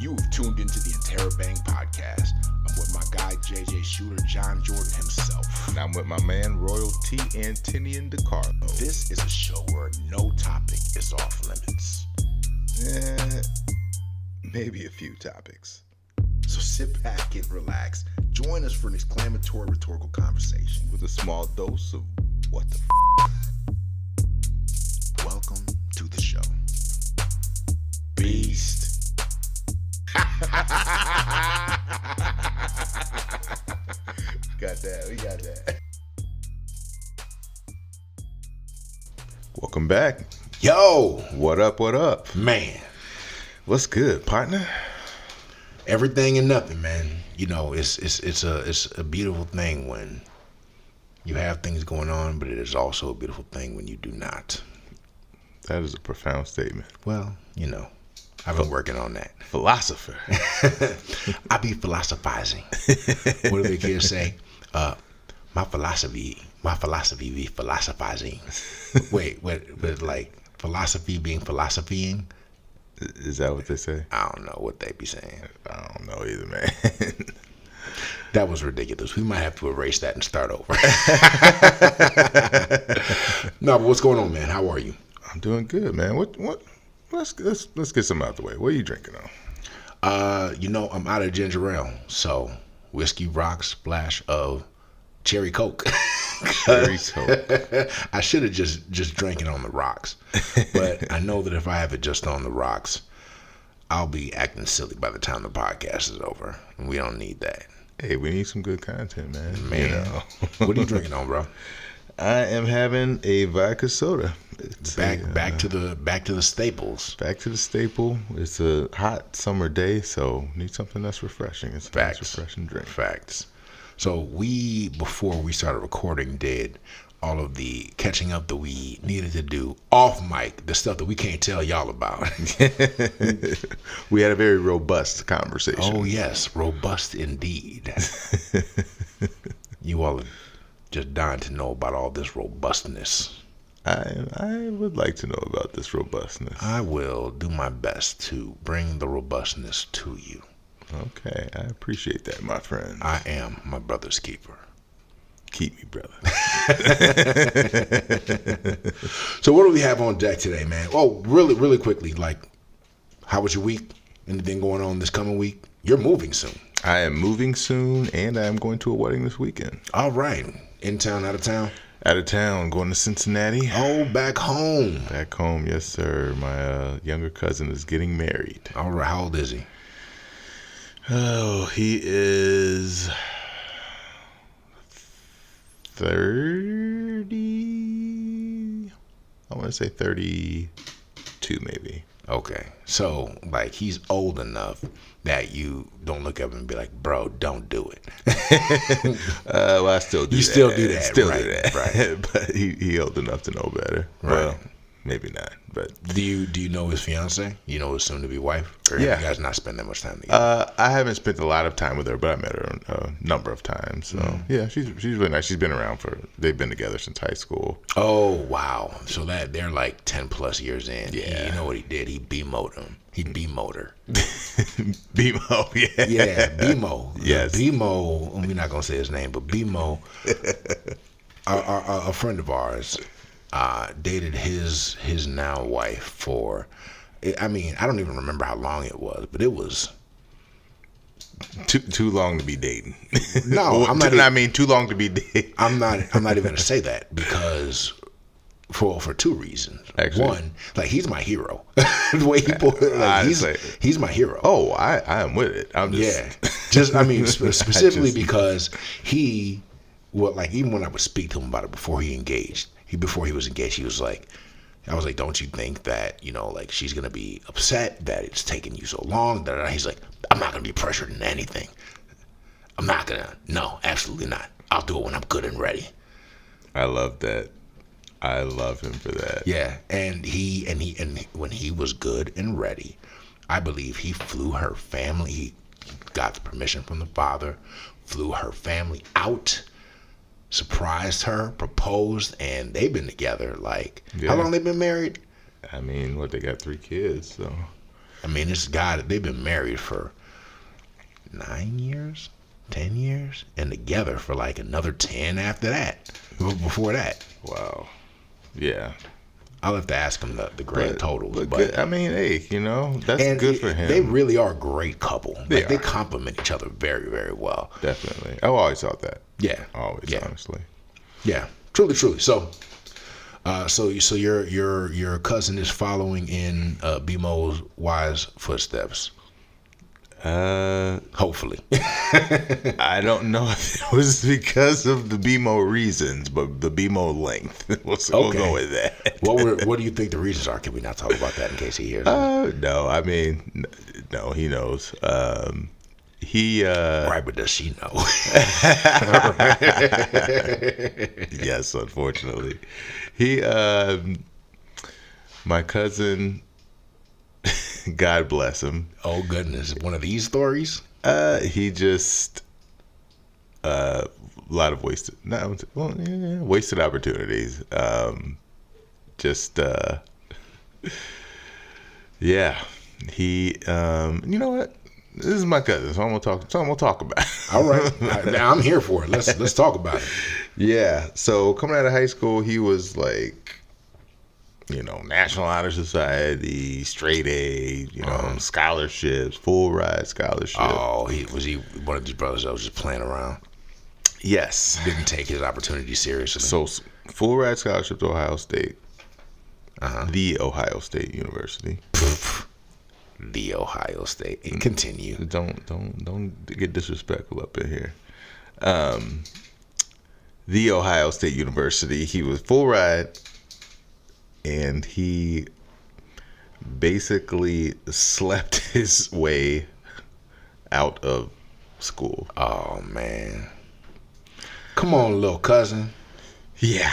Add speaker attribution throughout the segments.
Speaker 1: You've tuned into the Interrobang podcast. I'm with my guy, JJ Shooter, John Jordan himself.
Speaker 2: And I'm with my man, Royalty Antinian DeCarlo.
Speaker 1: This is a show where no topic is off limits.
Speaker 2: Maybe a few topics.
Speaker 1: So sit back and relax. Join us for an exclamatory rhetorical conversation.
Speaker 2: With a small dose of what the
Speaker 1: Welcome to the show. Beast.
Speaker 2: We got that. Welcome back.
Speaker 1: Yo!
Speaker 2: What up?
Speaker 1: Man.
Speaker 2: What's good, partner?
Speaker 1: Everything and nothing, man. You know, it's a beautiful thing when you have things going on, but it is also a beautiful thing when you do not.
Speaker 2: That is a profound statement.
Speaker 1: Well, you know, I've been working on that.
Speaker 2: Philosopher.
Speaker 1: I be philosophizing. What do the kids say? My philosophy be philosophizing. Wait, but like philosophy being philosophying?
Speaker 2: Is that what they say?
Speaker 1: I don't know what they be saying.
Speaker 2: I don't know either, man.
Speaker 1: That was ridiculous. We might have to erase that and start over. No, but what's going on, man? How are you?
Speaker 2: I'm doing good, man. What? Let's get some out of the way. What are you drinking on?
Speaker 1: You know, I'm out of ginger ale, so whiskey rocks, splash of cherry Coke.
Speaker 2: Cherry Coke.
Speaker 1: I should have just drank it on the rocks, but I know that if I have it just on the rocks, I'll be acting silly by the time the podcast is over, and we don't need that.
Speaker 2: Hey, we need some good content, man.
Speaker 1: Man,
Speaker 2: you know.
Speaker 1: What are you drinking on, bro?
Speaker 2: I am having a vodka soda. It's
Speaker 1: back to the staples.
Speaker 2: Back to the staple. It's a hot summer day, so need something that's refreshing. It's a nice refreshing drink.
Speaker 1: Facts. So we, before we started recording, did all of the catching up that we needed to do off mic, the stuff that we can't tell y'all about.
Speaker 2: We had a very robust conversation.
Speaker 1: Oh yes, robust indeed. You all are just dying to know about all this robustness.
Speaker 2: I would like to know about this robustness.
Speaker 1: I will do my best to bring the robustness to you.
Speaker 2: Okay, I appreciate that, my friend.
Speaker 1: I am my brother's keeper.
Speaker 2: Keep me, brother.
Speaker 1: So what do we have on deck today, man? Oh, really quickly, like, how was your week? Anything going on this coming week? You're moving soon.
Speaker 2: I am moving soon, and I am going to a wedding this weekend.
Speaker 1: All right. In town, out of town?
Speaker 2: Out of town, going to Cincinnati.
Speaker 1: Oh, back home.
Speaker 2: Back home, yes, sir. My younger cousin is getting married.
Speaker 1: All right. How old is he?
Speaker 2: Oh, he is 30. I want to say 32, maybe.
Speaker 1: Okay. So, like, he's old enough that you don't look at him and be like, bro, don't do it.
Speaker 2: Well, I still do that.
Speaker 1: You still do that.
Speaker 2: Still
Speaker 1: right,
Speaker 2: do that.
Speaker 1: Right.
Speaker 2: But he old enough to know better.
Speaker 1: Right.
Speaker 2: Well, maybe not. But
Speaker 1: do you know his fiance? You know his soon-to-be wife? Or
Speaker 2: yeah.
Speaker 1: Have you guys not spend that much time together?
Speaker 2: I haven't spent a lot of time with her, but I met her a number of times. So yeah, she's really nice. She's been around they've been together since high school.
Speaker 1: Oh wow! So that they're like 10 plus years in.
Speaker 2: Yeah.
Speaker 1: You know what he did? He BMO'd him. He BMO'd her.
Speaker 2: BMO, yeah.
Speaker 1: Yeah, BMO.
Speaker 2: Yes.
Speaker 1: BMO. We're not gonna say his name, but BMO, a friend of ours, dated his now wife for. I mean, I don't even remember how long it was, but it was
Speaker 2: too long to be dating.
Speaker 1: No,
Speaker 2: well,
Speaker 1: I'm not.
Speaker 2: Too long to be dating.
Speaker 1: I'm not even gonna say that because for two reasons.
Speaker 2: Actually.
Speaker 1: One, like he's my hero. The way he put it, like, he's my hero.
Speaker 2: Oh, I am with it. I'm just
Speaker 1: Specifically because he, like even when I would speak to him about it before he was engaged, he was like. I was like, don't you think that, you know, like she's going to be upset that it's taking you so long? He's like, I'm not going to be pressured in anything. I'm not going to. No, absolutely not. I'll do it when I'm good and ready.
Speaker 2: I love that. I love him for that.
Speaker 1: Yeah. And when he was good and ready, I believe he flew her family. He got the permission from the father, flew her family out, surprised her, proposed, and they've been together like how long they been married?
Speaker 2: I mean, they got 3 kids, so
Speaker 1: I mean, this guy, they've been married for 9 years, 10 years, and together for like another 10 after that. Before that.
Speaker 2: Wow. Yeah.
Speaker 1: I'll have to ask him the grand total.
Speaker 2: But good, I mean, hey, that's good for him.
Speaker 1: They really are a great couple. They complement each other very, very well.
Speaker 2: Definitely. I've always thought that.
Speaker 1: Yeah.
Speaker 2: Always,
Speaker 1: yeah.
Speaker 2: honestly.
Speaker 1: Yeah. Truly. So, so your cousin is following in BMO's wise footsteps. Hopefully.
Speaker 2: I don't know if it was because of the BMO reasons, but the BMO length. We'll go with that.
Speaker 1: What do you think the reasons are? Can we not talk about that in case he hears?
Speaker 2: No. I mean, no. He knows.
Speaker 1: Right, but does she know?
Speaker 2: Yes, unfortunately. My cousin, God bless him.
Speaker 1: Oh goodness, one of these stories?
Speaker 2: He just a lot of wasted opportunities. Yeah. He you know what? This is my cousin, so I'm gonna talk about it.
Speaker 1: All right. Now I'm here for it. Let's talk about it.
Speaker 2: Yeah. So coming out of high school, he was like, National Honor Society, straight A, scholarships, full ride scholarship.
Speaker 1: Oh, was he one of these brothers that was just playing around?
Speaker 2: Yes.
Speaker 1: Didn't take his opportunity seriously.
Speaker 2: So full ride scholarship to Ohio State. The Ohio State University.
Speaker 1: The Ohio State. And continue.
Speaker 2: Don't get disrespectful up in here. The Ohio State University. He was full ride, and he basically slept his way out of school.
Speaker 1: Oh man. Come on, little cousin.
Speaker 2: Yeah.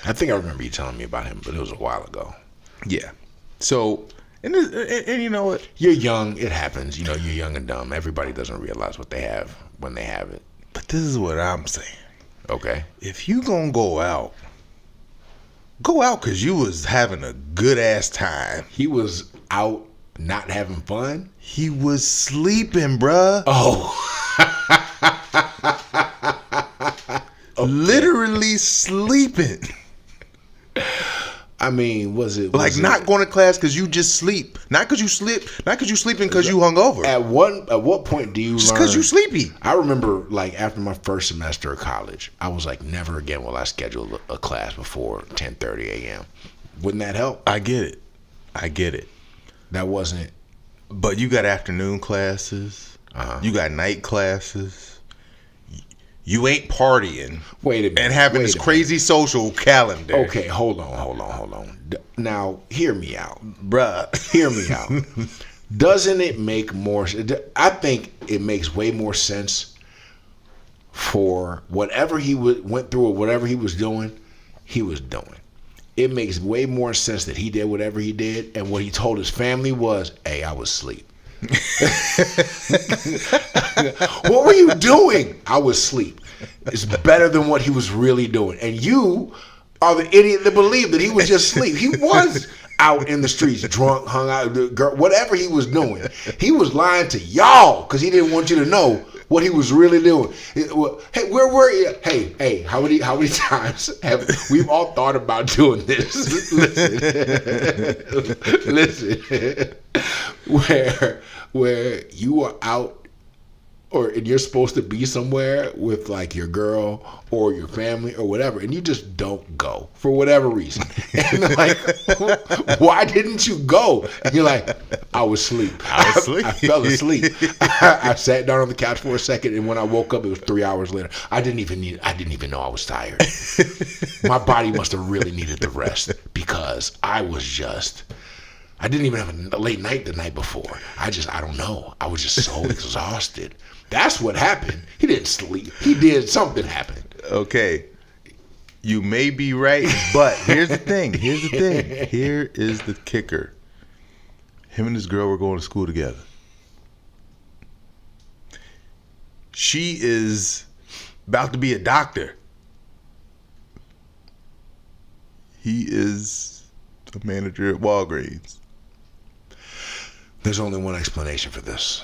Speaker 1: I think I remember you telling me about him, but it was a while ago.
Speaker 2: Yeah. So, and you know what?
Speaker 1: You're young. It happens. You're young and dumb. Everybody doesn't realize what they have when they have it.
Speaker 2: But this is what I'm saying.
Speaker 1: Okay.
Speaker 2: If you gonna go out because you was having a good ass time.
Speaker 1: He was out not having fun?
Speaker 2: He was sleeping, bruh.
Speaker 1: Oh.
Speaker 2: Okay. Literally sleeping.
Speaker 1: I mean, was it
Speaker 2: not going to class because you just sleep, not because you sleeping because you hungover.
Speaker 1: At what point do you
Speaker 2: just
Speaker 1: learn?
Speaker 2: Because you sleepy.
Speaker 1: I remember, after my first semester of college, I was like, never again will I schedule a class before 10:30 a.m. Wouldn't that help?
Speaker 2: I get it.
Speaker 1: That wasn't.
Speaker 2: But you got afternoon classes. You got night classes. You ain't partying.
Speaker 1: Wait a minute.
Speaker 2: And having this crazy social calendar.
Speaker 1: Okay, hold on. Now, hear me out.
Speaker 2: Bruh.
Speaker 1: Hear me out. Doesn't it make more... I think it makes way more sense for whatever he went through or whatever he was doing. It makes way more sense that he did whatever he did, and what he told his family was, hey, I was asleep. What were you doing? I was asleep. It's better than what he was really doing. And you are the idiot that believed that he was just asleep. He was out in the streets, drunk, hung out, whatever he was doing. He was lying to y'all because he didn't want you to know what he was really doing. Hey, where were you? Hey, how many times have we've all thought about doing this? Listen. Where you are out and you're supposed to be somewhere with your girl or your family or whatever, and you just don't go for whatever reason. And they're like, why didn't you go? And you're like, I was asleep. I fell asleep. I sat down on the couch for a second, and when I woke up, it was 3 hours later. I didn't even know I was tired. My body must have really needed the rest because I didn't even have a late night the night before. I don't know. I was just so exhausted. That's what happened. He didn't sleep. He did something happen.
Speaker 2: Okay. You may be right, but here's the thing. Here is the kicker. Him and his girl were going to school together. She is about to be a doctor. He is a manager at Walgreens.
Speaker 1: There's only one explanation for this.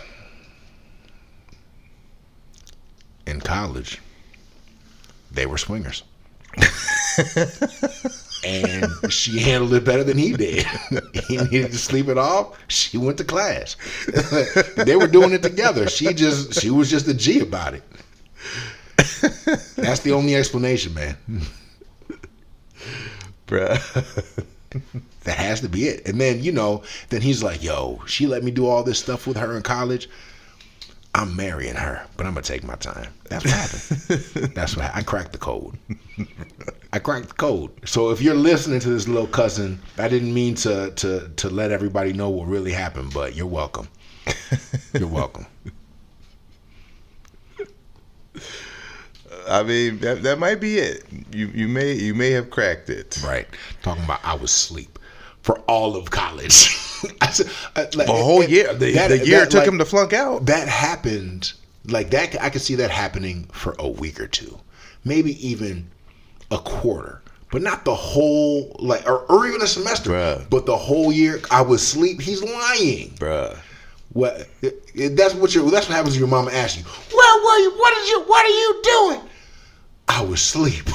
Speaker 1: In college, they were swingers. And she handled it better than he did. He needed to sleep it off. She went to class. They were doing it together. She was just a G about it. That's the only explanation, man.
Speaker 2: Bruh.
Speaker 1: That has to be it. And then, then he's like, yo, she let me do all this stuff with her in college. I'm marrying her, but I'm going to take my time. That's what happened. That's what I cracked the code. I cracked the code. So if you're listening to this little cousin, I didn't mean to let everybody know what really happened, but you're welcome. You're welcome.
Speaker 2: I mean, that might be it. You may have cracked it.
Speaker 1: Right. Talking about I was asleep for all of college.
Speaker 2: A whole year. The year it took him to flunk out.
Speaker 1: That happened. Like that, I could see that happening for a week or two, maybe even a quarter, but not the whole or even a semester.
Speaker 2: Bruh.
Speaker 1: But the whole year I was asleep. He's lying,
Speaker 2: bruh.
Speaker 1: What? That's what happens when your mama asks you, "Where were you? What are you doing?" I was asleep.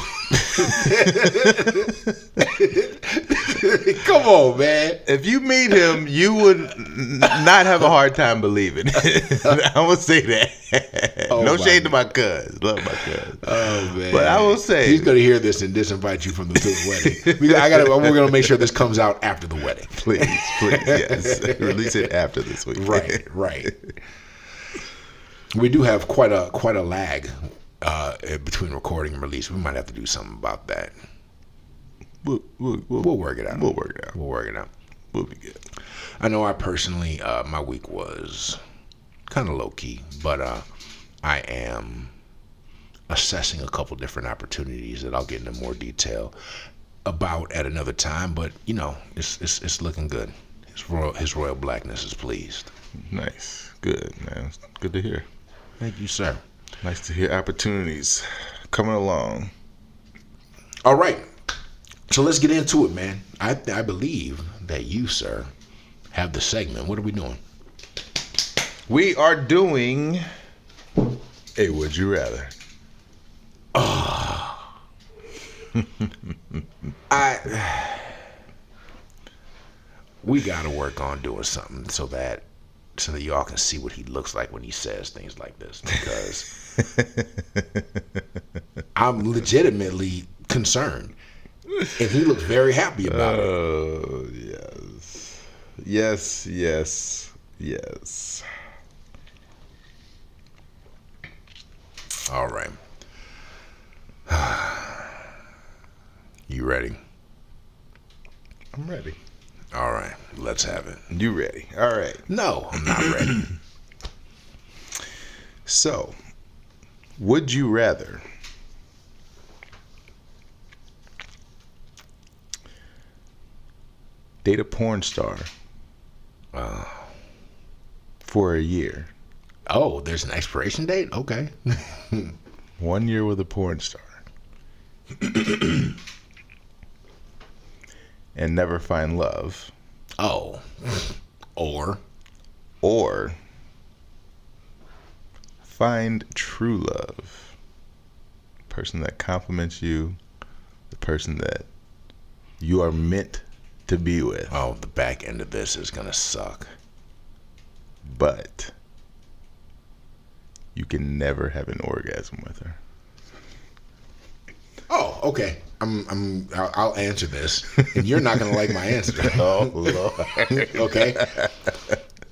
Speaker 1: Come on, man.
Speaker 2: If you meet him, you would not have a hard time believing it. I will say that. No shade to my cuz. Love my cuz.
Speaker 1: Oh, man.
Speaker 2: But I will say,
Speaker 1: he's going to hear this and disinvite you from the wedding. We're going to make sure this comes out after the wedding.
Speaker 2: Please, yes. Release it after this week.
Speaker 1: Right. We do have quite a lag between recording and release. We might have to do something about that.
Speaker 2: We'll
Speaker 1: work it out.
Speaker 2: We'll work it out. We'll be good.
Speaker 1: I know I personally, my week was kind of low key, but I am assessing a couple different opportunities that I'll get into more detail about at another time. But it's looking good. His royal blackness is pleased.
Speaker 2: Nice, good, man. Good to hear.
Speaker 1: Thank you, sir.
Speaker 2: Nice to hear opportunities coming along.
Speaker 1: All right. So let's get into it, man. I believe that you, sir, have the segment. What are we doing?
Speaker 2: We are doing a Would You Rather.
Speaker 1: We got to work on doing something so that y'all can see what he looks like when he says things like this, because I'm legitimately concerned. And he looks very happy about it.
Speaker 2: Oh, yes.
Speaker 1: All right. You ready?
Speaker 2: I'm ready.
Speaker 1: All right. Let's have it.
Speaker 2: You ready? All right.
Speaker 1: No, I'm not ready.
Speaker 2: So, would you rather date a porn star for a year?
Speaker 1: Oh, there's an expiration date? Okay.
Speaker 2: 1 year with a porn star. And never find love.
Speaker 1: Oh. Or
Speaker 2: find true love. The person that compliments you. The person that you are meant to be with.
Speaker 1: Oh, the back end of this is gonna suck.
Speaker 2: But you can never have an orgasm with her.
Speaker 1: Oh, okay. I'll answer this, and you're not gonna like my answer.
Speaker 2: Oh Lord.
Speaker 1: Okay.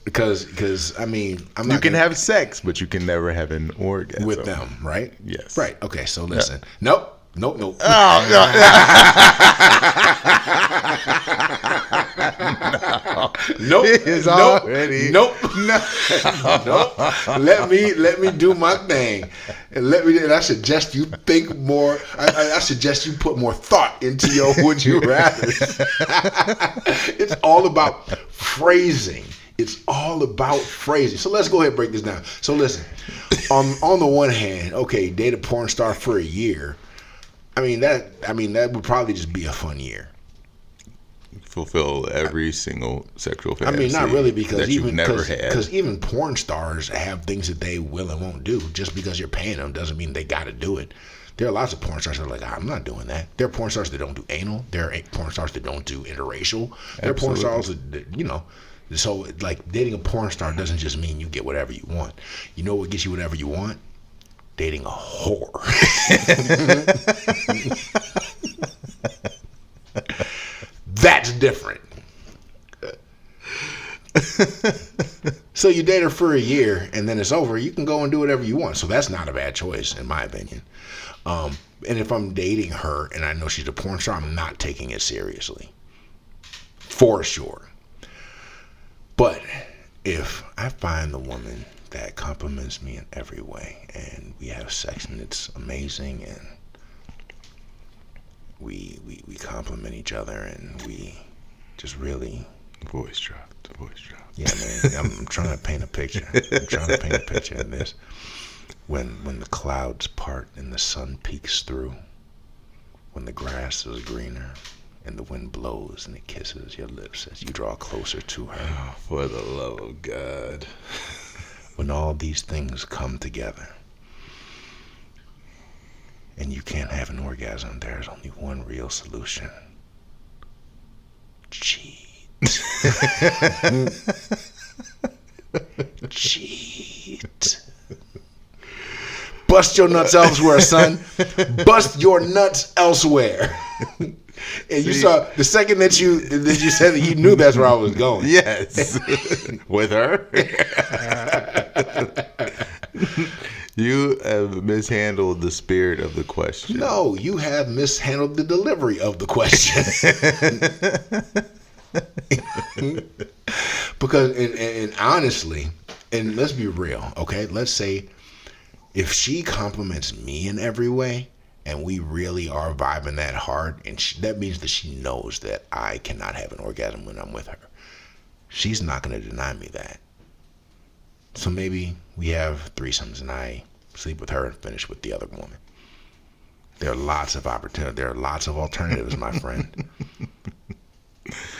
Speaker 1: Because I mean, I'm not.
Speaker 2: You can have sex, but you can never have an orgasm
Speaker 1: with them, right?
Speaker 2: Yes.
Speaker 1: Right. Okay. So listen. Yeah. Nope.
Speaker 2: Oh no.
Speaker 1: Nope.
Speaker 2: It's already.
Speaker 1: Nope. Nope. Let me do my thing. And I suggest you think more. I suggest you put more thought into your would you rather. It's all about phrasing. It's all about phrasing. So let's go ahead and break this down. So listen. On the one hand, okay, date a porn star for a year. I mean that would probably just be a fun year.
Speaker 2: fulfill every single sexual
Speaker 1: I
Speaker 2: fantasy.
Speaker 1: mean, not really, because
Speaker 2: that you've never had.
Speaker 1: Because even porn stars have things that they will and won't do. Just because you're paying them doesn't mean they got to do it. There are lots of porn stars that are like, I'm not doing that. There are porn stars that don't do anal. There are porn stars that don't do interracial. There are porn stars that, you know. So, like, dating a porn star doesn't just mean you get whatever you want. You know what gets you whatever you want? Dating a whore. That's different. So you date her for a year and then it's over. You can go and do whatever you want. So that's not a bad choice, in my opinion. And if I'm dating her and I know she's a porn star, I'm not taking it seriously. For sure. But if I find the woman that compliments me in every way and we have sex and it's amazing and we compliment each other and we just really...
Speaker 2: The voice dropped.
Speaker 1: Yeah, man, I'm trying to paint a picture. I'm trying to paint a picture of this. When the clouds part and the sun peeks through, when the grass is greener and the wind blows and it kisses your lips as you draw closer to her.
Speaker 2: Oh, for the love of God.
Speaker 1: When all these things come together and you can't have an orgasm, there's only one real solution. Cheat. Cheat. Bust your nuts elsewhere, son. Bust your nuts elsewhere. And you saw the second that you said that, you knew that's where I was going.
Speaker 2: Yes. With her? You have mishandled the spirit of the question.
Speaker 1: No, you have mishandled the delivery of the question. Because, and honestly, and let's be real, okay? Let's say if she compliments me in every way and we really are vibing that hard, and that means that she knows that I cannot have an orgasm when I'm with her. She's not going to deny me that. So maybe we have threesomes and I sleep with her and finish with the other woman. There are lots of opportunities. There are lots of alternatives, my friend.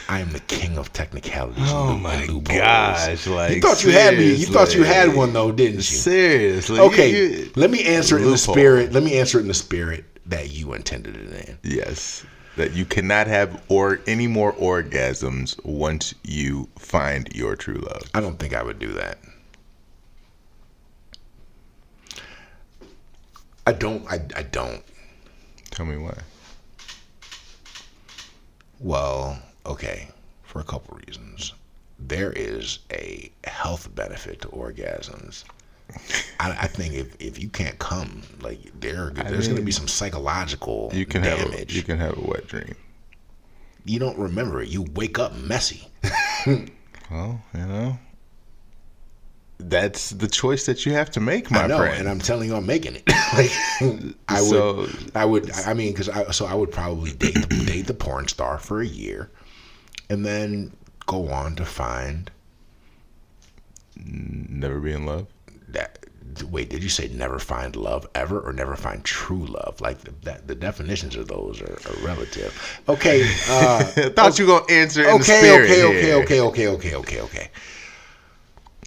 Speaker 1: I am the king of technicalities.
Speaker 2: Oh my gosh! Like,
Speaker 1: you thought you had me. You thought you had one though, didn't you?
Speaker 2: Seriously.
Speaker 1: Okay. Let me answer it in the spirit. Let me answer it in the spirit that you intended it in.
Speaker 2: Yes. That you cannot have any more orgasms once you find your true love.
Speaker 1: I don't think I would do that. I don't.
Speaker 2: Tell me why.
Speaker 1: Well, okay, for a couple reasons. There is a health benefit to orgasms. I think if you can't come, like there's going to be some psychological damage.
Speaker 2: You can have a wet dream.
Speaker 1: You don't remember it. You wake up messy.
Speaker 2: Well, you know, that's the choice that you have to make, my friend.
Speaker 1: And I'm telling you, I'm making it. Like, I would probably date the porn star for a year, and then go on to find.
Speaker 2: Never be in love.
Speaker 1: Wait, did you say never find love ever, or never find true love? Like the definitions of those are relative. Okay.
Speaker 2: I thought you were gonna answer in the spirit.
Speaker 1: Okay.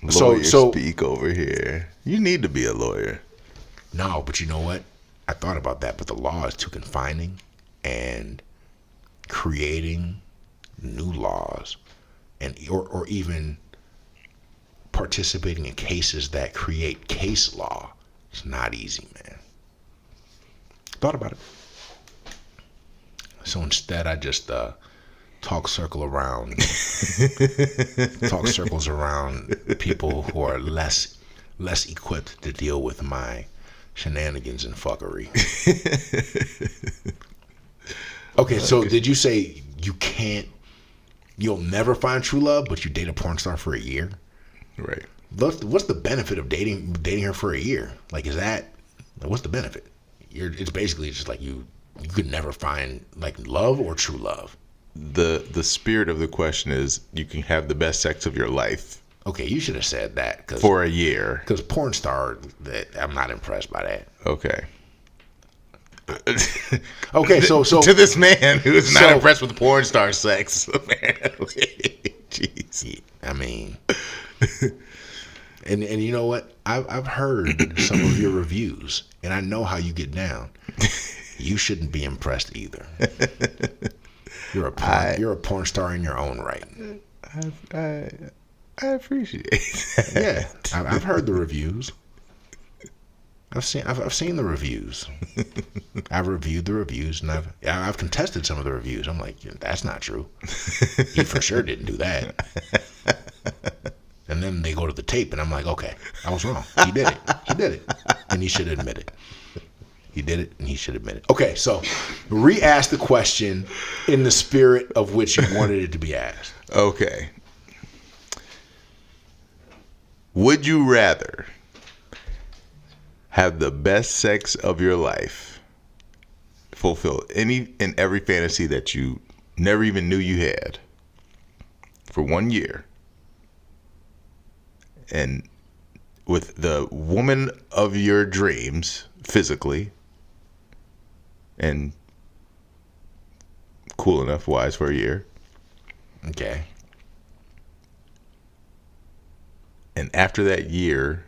Speaker 2: Lawyer speak over here. You need to be a lawyer.
Speaker 1: No, but you know what? I thought about that, but the law is too confining, and creating new laws, and or even participating in cases that create case law, it's not easy, man. Thought about it. So instead, I just talk circles around people who are less equipped to deal with my shenanigans and fuckery. Okay, so did you say you'll never find true love, but you date a porn star for a year?
Speaker 2: Right.
Speaker 1: What's the benefit of dating her for a year? Like, what's the benefit? It's basically just like you could never find like love or true love.
Speaker 2: The spirit of the question is you can have the best sex of your life.
Speaker 1: Okay, you should have said that
Speaker 2: for a year.
Speaker 1: Because porn star, I'm not impressed by that.
Speaker 2: Okay.
Speaker 1: Okay, so
Speaker 2: to this man who's not impressed with porn star sex, apparently. Jeez.
Speaker 1: I mean, and you know what? I've heard some of your reviews, and I know how you get down. You shouldn't be impressed either. You're a porn star in your own right.
Speaker 2: I appreciate that.
Speaker 1: Yeah, I've heard the reviews. I've seen the reviews. I've reviewed the reviews, and I've contested some of the reviews. I'm like, that's not true. He for sure didn't do that. And then they go to the tape, and I'm like, okay, I was wrong. He did it, and he should admit it. He did it, and he should admit it. Okay, so re-ask the question in the spirit of which you wanted it to be asked.
Speaker 2: Okay. Would you rather have the best sex of your life, fulfill any and every fantasy that you never even knew you had for 1 year, and with the woman of your dreams physically and cool enough wise for a year,
Speaker 1: Okay.
Speaker 2: and after that year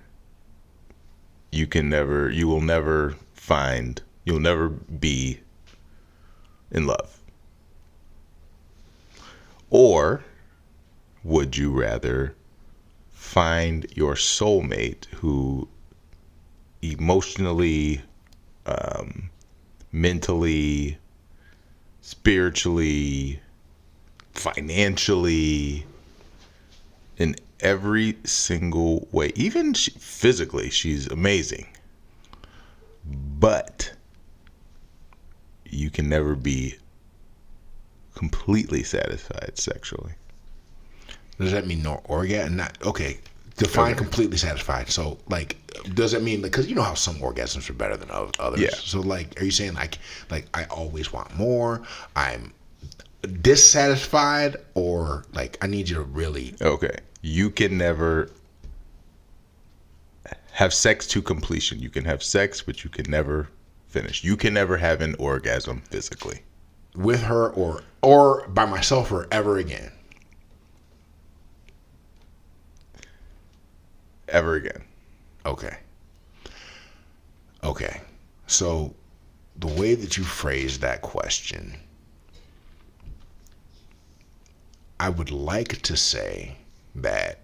Speaker 2: you'll never be in love? Or would you rather find your soulmate who emotionally, mentally, spiritually, financially, in every single way, even physically, she's amazing, but you can never be completely satisfied sexually?
Speaker 1: Does that mean no orgasm? Not okay. Define completely satisfied. So, like, does it mean, because you know how some orgasms are better than others?
Speaker 2: Yeah.
Speaker 1: So, like, are you saying like I always want more? I'm dissatisfied, or like I need you to really?
Speaker 2: Okay. You can never have sex to completion. You can have sex, but you can never finish. You can never have an orgasm physically.
Speaker 1: With her or by myself or ever again?
Speaker 2: Ever again.
Speaker 1: Okay. So the way that you phrased that question, I would like to say that,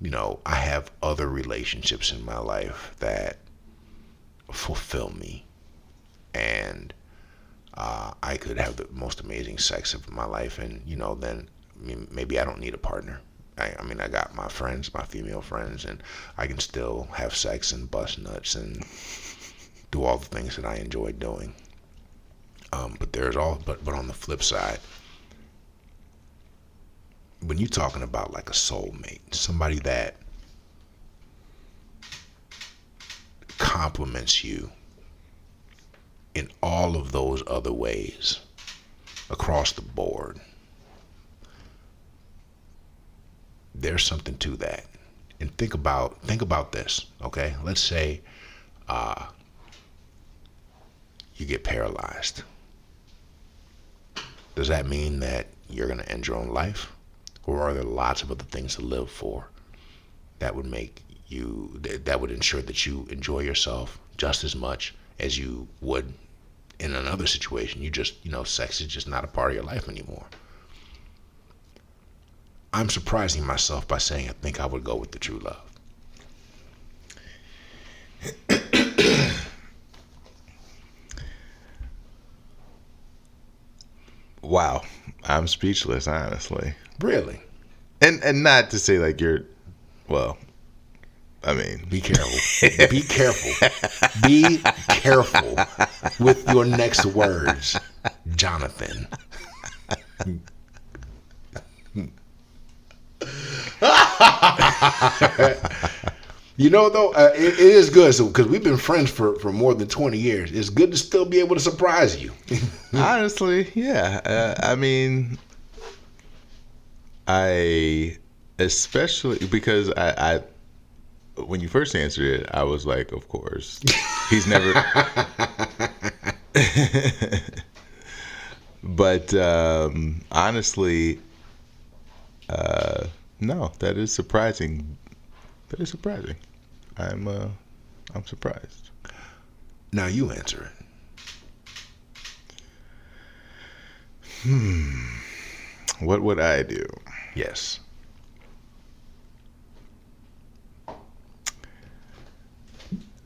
Speaker 1: you know, I have other relationships in my life that fulfill me, and I could have the most amazing sex of my life, and, you know, then maybe I don't need a partner. I mean, I got my friends, my female friends, and I can still have sex and bust nuts and do all the things that I enjoy doing. But on the flip side, when you're talking about like a soulmate, somebody that complements you in all of those other ways across the board, there's something to that. And think about this, okay? Let's say you get paralyzed. Does that mean that you're going to end your own life? Or are there lots of other things to live for that would ensure that you enjoy yourself just as much as you would in another situation? Sex is just not a part of your life anymore. I'm surprising myself by saying I think I would go with the true love.
Speaker 2: Wow. I'm speechless, honestly.
Speaker 1: Really?
Speaker 2: And not to say like I mean,
Speaker 1: be careful. Be careful. Be careful with your next words, Jonathan. You know, though, it is good, because we've been friends for more than 20 years. It's good to still be able to surprise you.
Speaker 2: Honestly, yeah. I mean, especially because I when you first answered it, I was like, of course. He's never. But honestly, no, that is surprising. That is surprising. I'm surprised.
Speaker 1: Now you answer it.
Speaker 2: What would I do?
Speaker 1: Yes.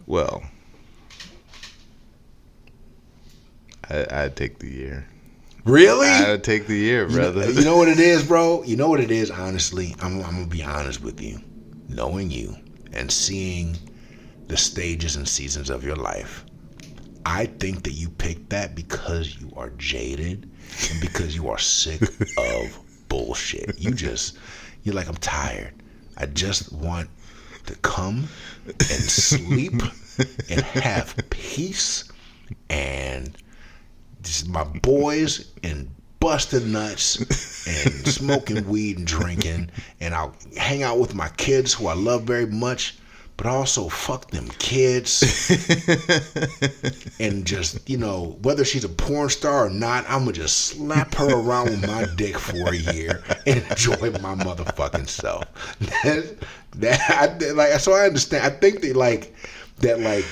Speaker 2: Well, I'd take the year.
Speaker 1: Really?
Speaker 2: I'd take the year, brother.
Speaker 1: You know what it is, bro? You know what it is, honestly? I'm going to be honest with you. Knowing you and seeing the stages and seasons of your life, I think that you picked that because you are jaded and because you are sick of bullshit. You're like, I'm tired. I just want to come and sleep and have peace and just my boys and busting nuts and smoking weed and drinking, and I'll hang out with my kids who I love very much, but also fuck them kids and just, whether she's a porn star or not, I'm gonna just slap her around with my dick for a year and enjoy my motherfucking self. So I understand. I think that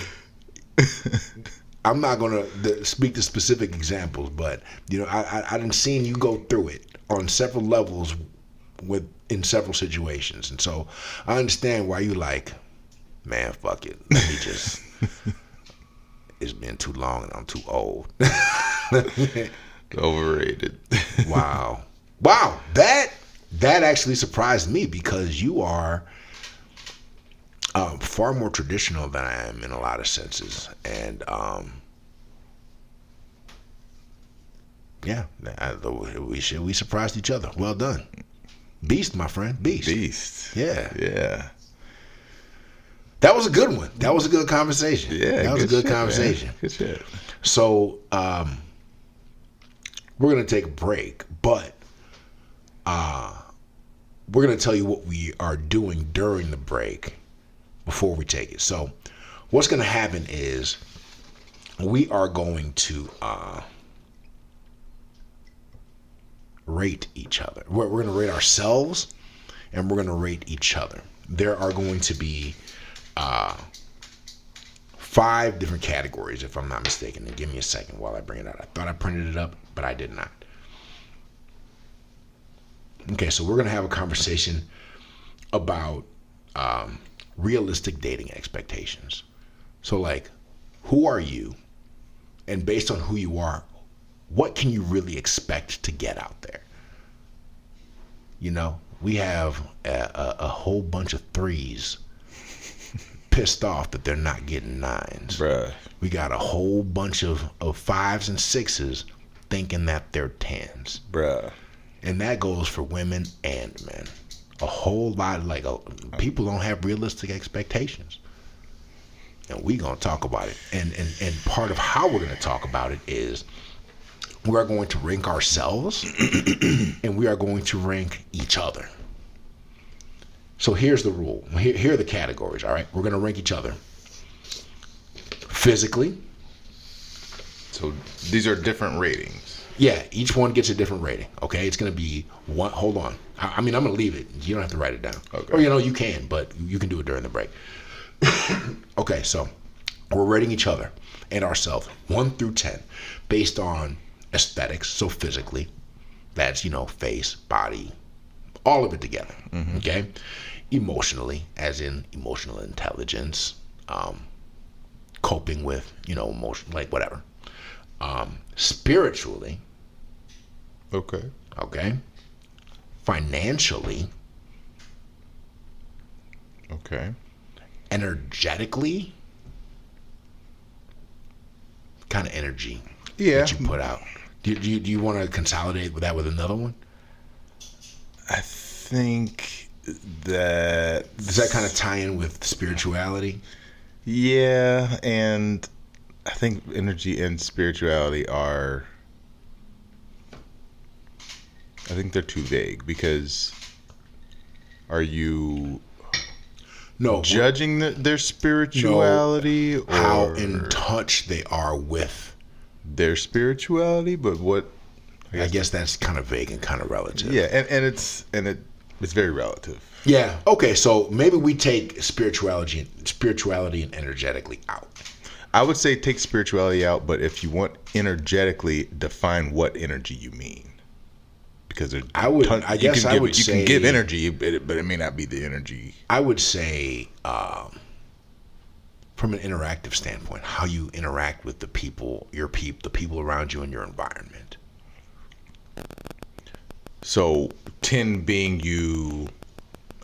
Speaker 1: I'm not gonna speak to specific examples, but I done seen you go through it on several levels in several situations, and so I understand why you like, man, fuck it. Let me just. It's been too long and I'm too old.
Speaker 2: Overrated.
Speaker 1: Wow. That actually surprised me because you are far more traditional than I am in a lot of senses, and we surprised each other. Well done, Beast, my friend, Beast.
Speaker 2: Yeah.
Speaker 1: That was a good one. That was a good conversation.
Speaker 2: Yeah,
Speaker 1: that was a good conversation.
Speaker 2: Man. Good shit.
Speaker 1: So we're gonna take a break, but we're gonna tell you what we are doing during the break before we take it. So what's gonna happen is we are going to rate each other. We're gonna rate ourselves, and we're gonna rate each other. There are going to be 5 different categories, if I'm not mistaken. And give me a second while I bring it out. I thought I printed it up, but I did not. Okay, so we're going to have a conversation about realistic dating expectations. So, like, who are you? And based on who you are, what can you really expect to get out there? We have a whole bunch of 3s pissed off that they're not getting 9s.
Speaker 2: Bruh.
Speaker 1: We got a whole bunch of 5s and 6s thinking that they're 10s.
Speaker 2: Bruh.
Speaker 1: And that goes for women and men. A whole lot, people don't have realistic expectations. And we gonna talk about it. And part of how we're gonna talk about it is we are going to rank ourselves and we are going to rank each other. So here's the rule. Here are the categories, all right? We're going to rank each other. Physically.
Speaker 2: So these are different ratings.
Speaker 1: Yeah, each one gets a different rating, okay? It's going to be one. Hold on. I'm going to leave it. You don't have to write it down.
Speaker 2: Okay.
Speaker 1: Or, you can, but you can do it during the break. Okay, so we're rating each other and ourselves 1 through 10 based on aesthetics, so physically. That's, face, body, all of it together, okay? Emotionally, as in emotional intelligence, coping with, emotion, like whatever. Spiritually.
Speaker 2: Okay.
Speaker 1: Financially.
Speaker 2: Okay.
Speaker 1: Energetically. Kind of energy
Speaker 2: that
Speaker 1: you put out. Do you want to consolidate with another one?
Speaker 2: I think that...
Speaker 1: Does that kind of tie in with spirituality?
Speaker 2: Yeah, and I think energy and spirituality are... I think they're too vague, because are you...
Speaker 1: No,
Speaker 2: judging their spirituality, or
Speaker 1: how in touch they are with
Speaker 2: their spirituality, but what?
Speaker 1: I guess that's kind of vague and kind of relative.
Speaker 2: Yeah, and it's very relative.
Speaker 1: Yeah. Okay. So maybe we take spirituality and energetically out.
Speaker 2: I would say take spirituality out, but if you want energetically, define what energy you mean. Because you can give energy, but it may not be the energy.
Speaker 1: I would say, from an interactive standpoint, how you interact with the people, the people around you in your environment.
Speaker 2: So 10 being you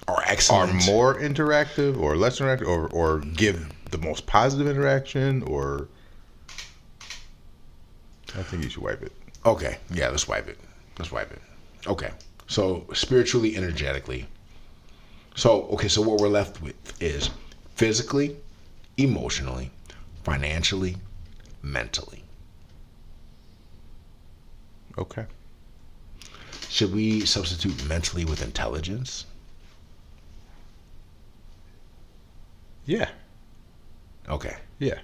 Speaker 1: are excellent,
Speaker 2: are more interactive or less interactive, or give the most positive interaction, or I think you should wipe it.
Speaker 1: Okay, yeah, let's wipe it. Okay, so spiritually, energetically. So what we're left with is physically, emotionally, financially, mentally.
Speaker 2: Okay.
Speaker 1: Should we substitute mentally with intelligence?
Speaker 2: Yeah.
Speaker 1: Okay.
Speaker 2: Yeah.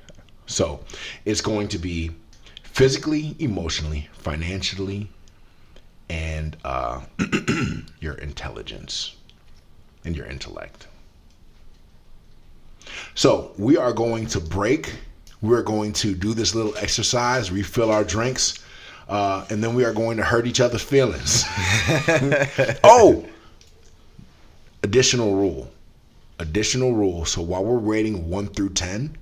Speaker 1: So it's going to be physically, emotionally, financially, and your intelligence and your intellect. So we are going to break. We're going to do this little exercise, refill our drinks, and then we are going to hurt each other's feelings. Oh, additional rule. So while we're rating 1 through 10,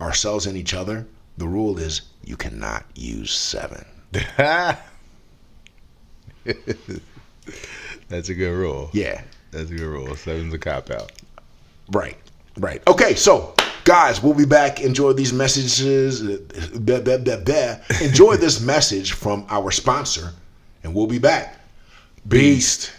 Speaker 1: ourselves and each other, the rule is you cannot use 7.
Speaker 2: That's a good rule.
Speaker 1: Yeah.
Speaker 2: That's a good rule. 7's a cop-out.
Speaker 1: Right. Okay, so, guys, we'll be back. Enjoy these messages. Enjoy this message from our sponsor, and we'll be back. Beast.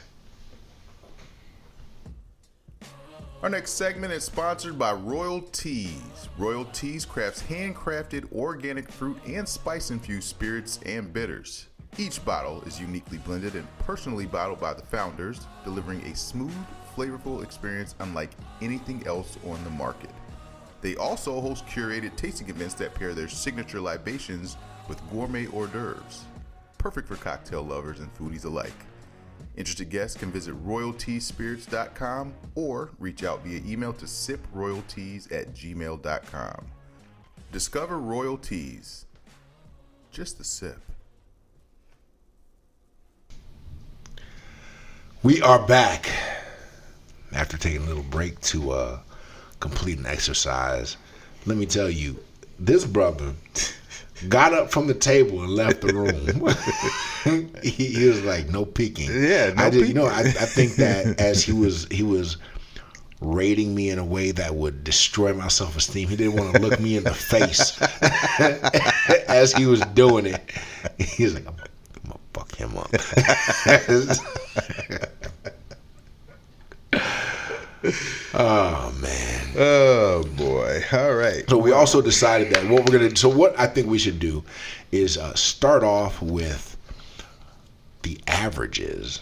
Speaker 3: Our next segment is sponsored by Royal Teas. Royal Teas crafts handcrafted organic fruit and spice-infused spirits and bitters. Each bottle is uniquely blended and personally bottled by the founders, delivering a smooth, flavorful experience unlike anything else on the market. They also host curated tasting events that pair their signature libations with gourmet hors d'oeuvres. Perfect for cocktail lovers and foodies alike. Interested guests can visit royalteaspirits.com or reach out via email to siproyalties@gmail.com. Discover Royal Teas. Just a sip.
Speaker 1: We are back after taking a little break to complete an exercise. Let me tell you, this brother got up from the table and left the room. he was like, no peeking.
Speaker 2: Yeah, no peeking.
Speaker 1: I think that as he was rating me in a way that would destroy my self-esteem, he didn't want to look me in the face as he was doing it. He was like, I'm gonna fuck him up. Oh man.
Speaker 2: Oh boy. All right.
Speaker 1: So we also decided that what I think we should do is start off with the averages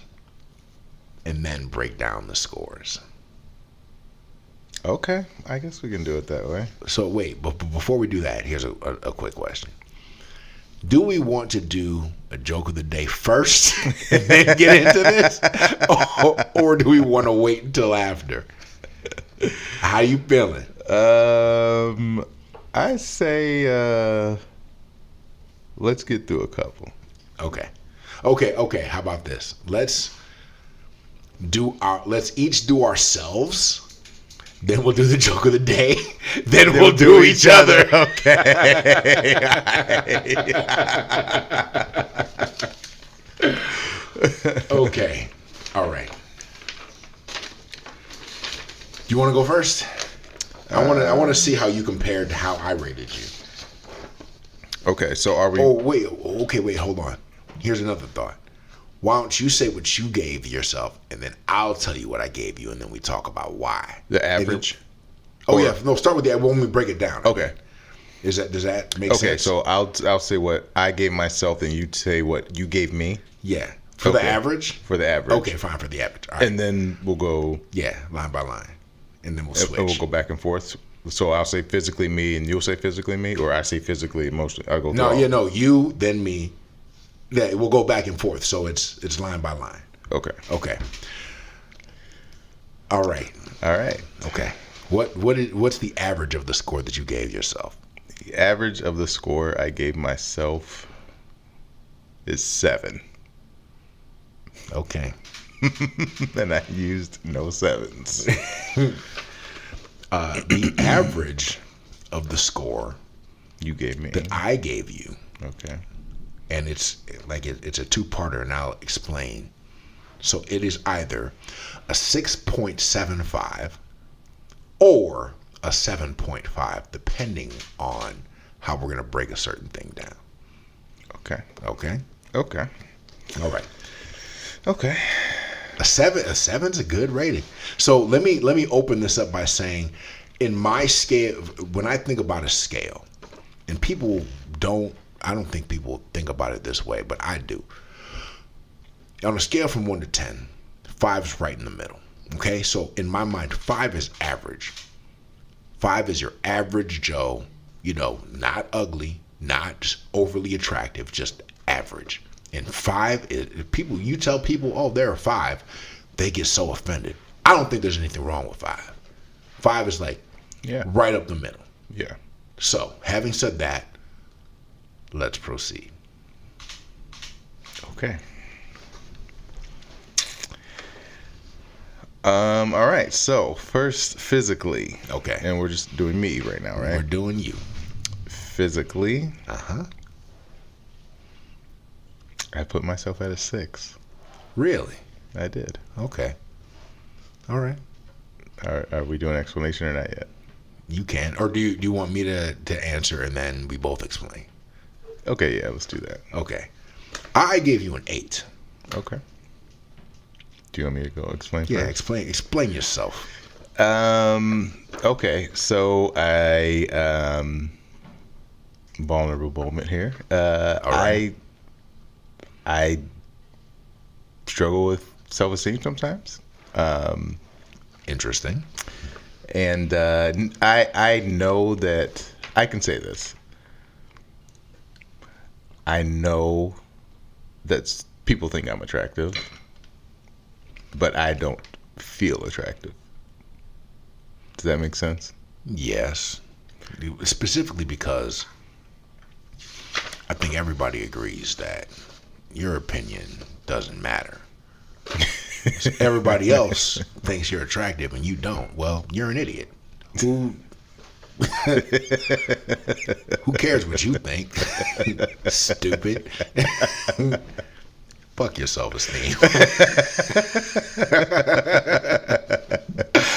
Speaker 1: and then break down the scores.
Speaker 2: Okay. I guess we can do it that way.
Speaker 1: So wait, but before we do that, here's a quick question. Do we want to do a joke of the day first and then get into this? Or do we want to wait until after? How you feeling?
Speaker 2: I say let's get through a couple.
Speaker 1: Okay. How about this? Let's each do ourselves. Then we'll do the joke of the day. Then we'll do each other.
Speaker 2: Okay.
Speaker 1: Okay. All right. You want to go first? I want to see how you compared to how I rated you.
Speaker 2: Okay. So are we?
Speaker 1: Oh wait. Okay. Wait. Hold on. Here's another thought. Why don't you say what you gave yourself, and then I'll tell you what I gave you, and then we talk about why.
Speaker 2: The average?
Speaker 1: Start with that when we break it down.
Speaker 2: Okay.
Speaker 1: Does that make sense?
Speaker 2: Okay, so I'll say what I gave myself, and you say what you gave me.
Speaker 1: Yeah. For the average?
Speaker 2: For the average.
Speaker 1: Okay, fine, for the average. All right.
Speaker 2: And then we'll go.
Speaker 1: Yeah, line by line. and then we'll switch.
Speaker 2: And we'll go back and forth. So I'll say physically me, and you'll say physically me, or I say physically, emotionally. I'll go.
Speaker 1: No, you, then me. Yeah, we'll go back and forth. So it's line by line.
Speaker 2: Okay.
Speaker 1: All right.
Speaker 2: Okay.
Speaker 1: What's the average of the score that you gave yourself?
Speaker 2: The average of the score I gave myself is 7.
Speaker 1: Okay.
Speaker 2: And I used no 7s.
Speaker 1: The average of the score
Speaker 2: you gave me,
Speaker 1: that I gave you.
Speaker 2: Okay.
Speaker 1: And it's a two-parter, and I'll explain. So it is either a 6.75 or a 7.5, depending on how we're going to break a certain thing down.
Speaker 2: Okay.
Speaker 1: All right.
Speaker 2: Okay.
Speaker 1: A 7's a good rating. So let me open this up by saying, in my scale, when I think about a scale, and I don't think people think about it this way, but I do. On a scale from 1 to 10, 5's right in the middle. Okay, so in my mind, 5 is average. 5 is your average Joe, not ugly, not overly attractive, just average. And 5 is people. You tell people, oh, they're a 5, they get so offended. I don't think there's anything wrong with 5. 5 is right up the middle.
Speaker 2: Yeah.
Speaker 1: So, having said that, let's proceed.
Speaker 2: Okay. All right. So first, physically.
Speaker 1: Okay.
Speaker 2: And we're just doing me right now, right?
Speaker 1: We're doing you.
Speaker 2: Physically. I put myself at a 6.
Speaker 1: Really?
Speaker 2: I did.
Speaker 1: Okay. All right.
Speaker 2: Are we doing an explanation or not yet?
Speaker 1: You can. Or do you want me to answer and then we both explain?
Speaker 2: Okay, yeah, let's do that.
Speaker 1: Okay. I gave you an 8.
Speaker 2: Okay. Do you want me to go explain
Speaker 1: Yeah,
Speaker 2: first?
Speaker 1: explain yourself.
Speaker 2: Okay, so vulnerable moment here.
Speaker 1: All right.
Speaker 2: I struggle with self-esteem sometimes.
Speaker 1: Interesting.
Speaker 2: And I know that I can say this. I know that people think I'm attractive, but I don't feel attractive. Does that make sense?
Speaker 1: Yes. Specifically because I think everybody agrees that your opinion doesn't matter. So everybody else thinks you're attractive and you don't. Well, you're an idiot. Who cares what you think? Stupid. Fuck your self-esteem.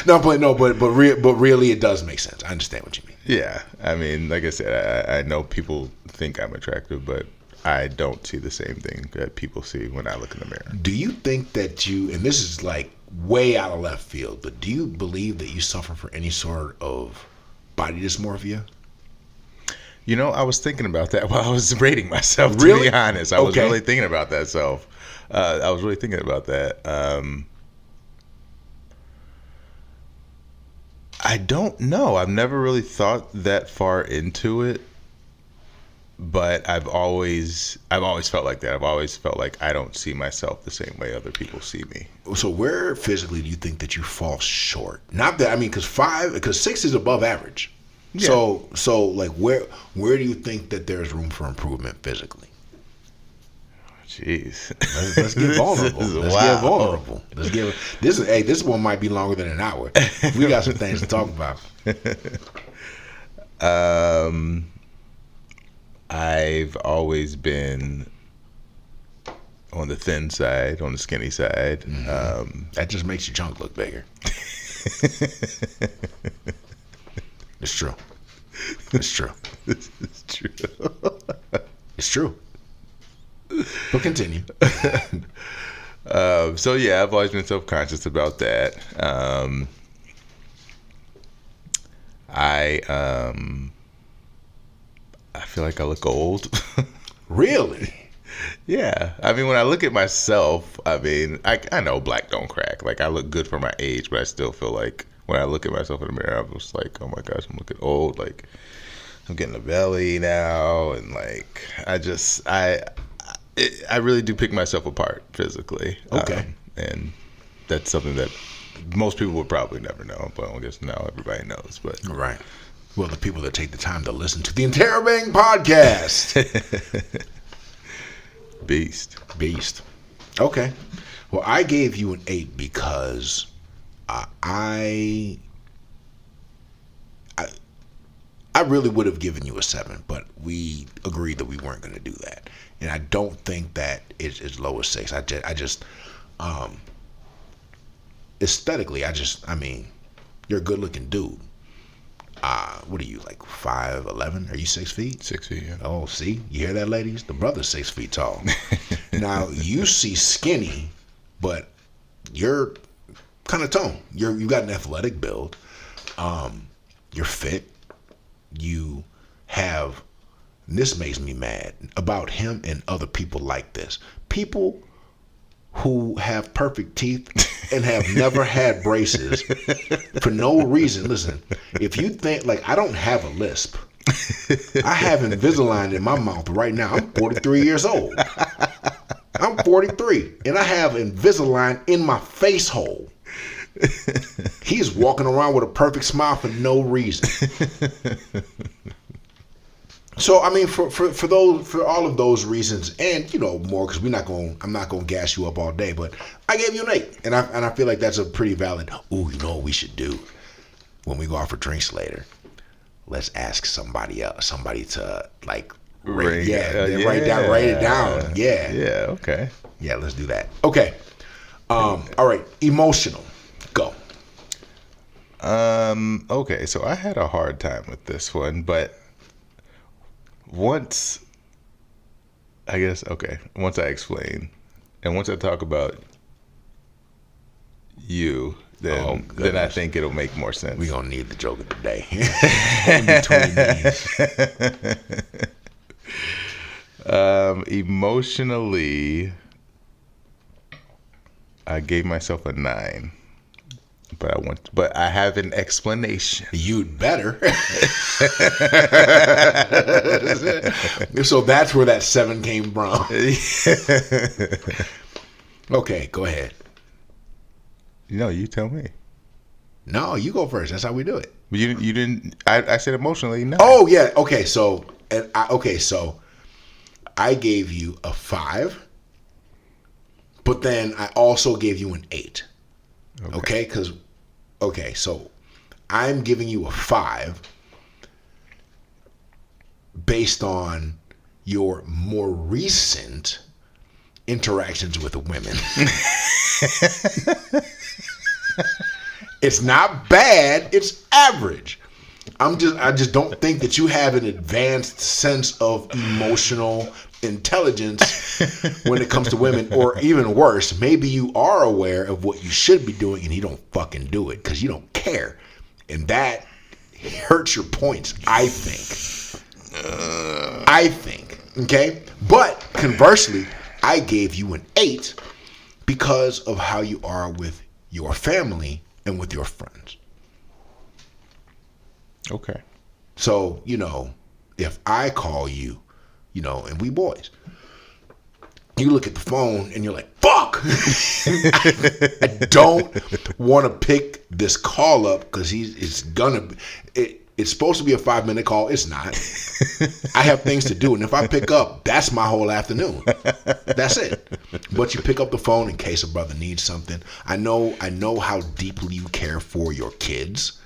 Speaker 1: But really, it does make sense. I understand what you mean.
Speaker 2: Yeah, I mean, like I said, I know people think I'm attractive, but I don't see the same thing that people see when I look in the mirror.
Speaker 1: Do you think that and this is like way out of left field, but do you believe that you suffer from any sort of body dysmorphia?
Speaker 2: I was thinking about that while I was rating myself, to
Speaker 1: really?
Speaker 2: be honest. I was really thinking about that I was really thinking about that. I don't know. I've never really thought that far into it, but I've always felt like that. I've always felt like I don't see myself the same way other people see me.
Speaker 1: So where physically do you think that you fall short? Not that, because 6 is above average. Yeah. So like where do you think that there's room for improvement physically?
Speaker 2: Jeez.
Speaker 1: Let's get vulnerable. This one might be longer than an hour. We got some things to talk about.
Speaker 2: I've always been on the thin side, on the skinny side.
Speaker 1: Mm-hmm. That just makes your junk look bigger. It's true. It's true.
Speaker 2: This is true.
Speaker 1: It's true. But continue.
Speaker 2: So yeah, I've always been self-conscious about that. I feel like I look old.
Speaker 1: Really?
Speaker 2: Yeah. I mean, when I look at myself, I know black don't crack. Like, I look good for my age, but I still feel like when I look at myself in the mirror, I was like, oh my gosh, I'm looking old. Like, I'm getting a belly now, and like I really do pick myself apart physically.
Speaker 1: Okay.
Speaker 2: And that's something that most people would probably never know, but I guess now everybody knows. But
Speaker 1: right. Well, the people that take the time to listen to the Interrobang podcast. Beast. Okay. Well, I gave you an 8 because I really would have given you a 7, but we agreed that we weren't going to do that. And I don't think that it's as low as 6. I just aesthetically, I mean, you're a good looking dude. What are you, like 5'11"? Are you 6 feet?
Speaker 2: 6 feet, yeah.
Speaker 1: Oh, see? You hear that, ladies? The brother's 6 feet tall. Now, you see skinny, but you're kind of toned. You got an athletic build. You're fit. You have, and this makes me mad about him and other people like this. People who have perfect teeth and have never had braces for no reason. Listen, if you think, like, I don't have a lisp. I have Invisalign in my mouth right now. I'm 43 years old. I'm 43, and I have Invisalign in my face hole. He's walking around with a perfect smile for no reason. So I mean, for all of those reasons, and more, because I'm not gonna gas you up all day, but I gave you an 8, and I feel like that's a pretty valid. Ooh, you know what we should do when we go out for drinks later? Let's ask somebody to like write it down. Yeah.
Speaker 2: Yeah. Okay.
Speaker 1: Yeah. Let's do that. Okay. All right. Emotional. Go.
Speaker 2: Okay. So I had a hard time with this one, but once I explain, and once I talk about you, then I think it'll make more sense.
Speaker 1: We're going to need the joke of the day. In between these.
Speaker 2: Emotionally, I gave myself a 9. But I have an explanation.
Speaker 1: You'd better. So that's where that 7 came from. Okay, go ahead.
Speaker 2: No, you tell me.
Speaker 1: No, you go first. That's how we do it.
Speaker 2: But you didn't. I said emotionally. No.
Speaker 1: Oh yeah. Okay. So I gave you a 5, but then I also gave you an 8. Okay. So I'm giving you a 5 based on your more recent interactions with women. It's not bad, it's average. I just don't think that you have an advanced sense of emotional intelligence when it comes to women, or even worse, maybe you are aware of what you should be doing and you don't fucking do it because you don't care, and that hurts your points. I think. Okay, but conversely, I gave you an 8 because of how you are with your family and with your friends.
Speaker 2: Okay.
Speaker 1: So, if I call you, and we boys, you look at the phone and you're like, fuck! I don't want to pick this call up because it's supposed to be a 5-minute call. It's not. I have things to do. And if I pick up, that's my whole afternoon. That's it. But you pick up the phone in case a brother needs something. I know how deeply you care for your kids,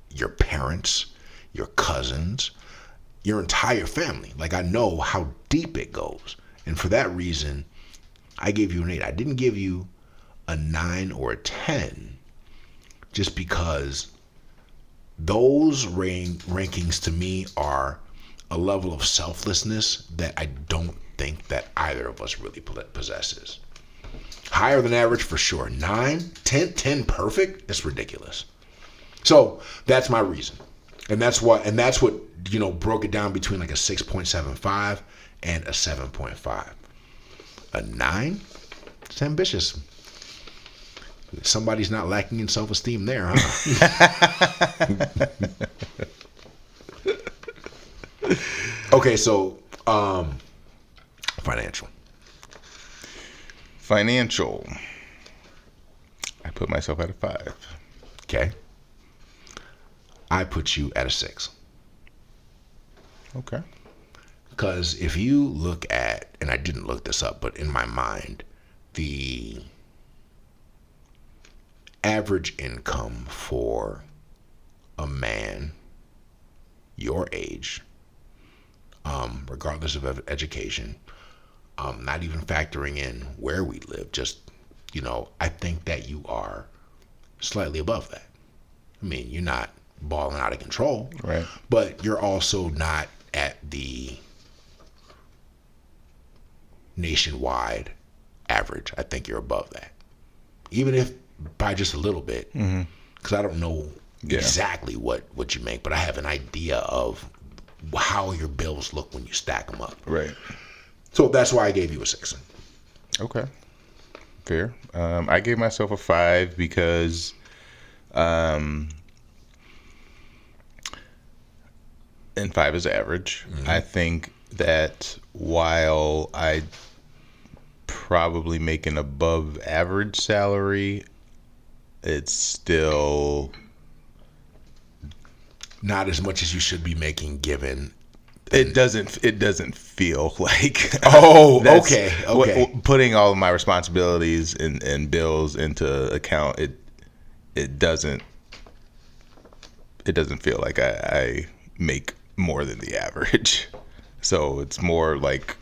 Speaker 1: your parents, your cousins, your entire family. Like, I know how deep it goes. And for that reason, I gave you an 8. I didn't give you a 9 or a 10 just because those rankings to me are a level of selflessness that I don't think that either of us really possesses. Higher than average for sure. 9, 10 perfect? It's ridiculous. So that's my reason. And that's what broke it down between like a 6.75 and a 7.5. A 9? It's ambitious. Somebody's not lacking in self-esteem there, huh? Okay, so financial.
Speaker 2: I put myself at a 5.
Speaker 1: Okay. I put you at a 6.
Speaker 2: Okay.
Speaker 1: Because if you look at, and I didn't look this up, but in my mind, the average income for a man your age, regardless of education, not even factoring in where we live, just, I think that you are slightly above that. I mean, you're not balling out of control,
Speaker 2: right?
Speaker 1: But you're also not at the nationwide average. I think you're above that, even if by just a little bit, because I don't know exactly what you make, but I have an idea of how your bills look when you stack them up.
Speaker 2: Right.
Speaker 1: So that's why I gave you a 6.
Speaker 2: Okay. Fair. I gave myself a 5 because and 5 is average. Mm-hmm. I think that while I probably make an above average salary, it's still
Speaker 1: not as much as you should be making given.
Speaker 2: It doesn't feel like
Speaker 1: okay.
Speaker 2: Putting all of my responsibilities and bills into account, it doesn't feel like I make more than the average. So it's more like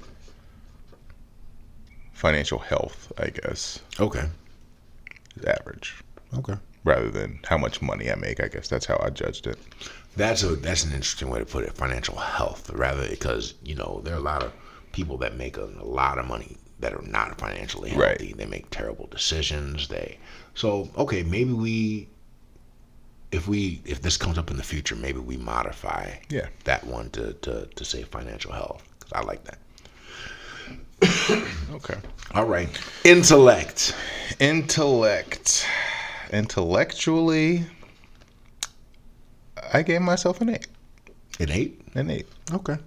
Speaker 2: financial health, I guess.
Speaker 1: Okay.
Speaker 2: Average.
Speaker 1: Okay.
Speaker 2: Rather than how much money I make, I guess that's how I judged it.
Speaker 1: That's an interesting way to put it. Financial health, rather, because there are a lot of people that make a lot of money that are not financially healthy. Right. They make terrible decisions. Okay, maybe if this comes up in the future, maybe we modify that one to say financial health, because I like that.
Speaker 2: Okay.
Speaker 1: All right. Intellect.
Speaker 2: Intellectually, I gave myself an 8.
Speaker 1: An 8?
Speaker 2: An 8.
Speaker 1: Okay.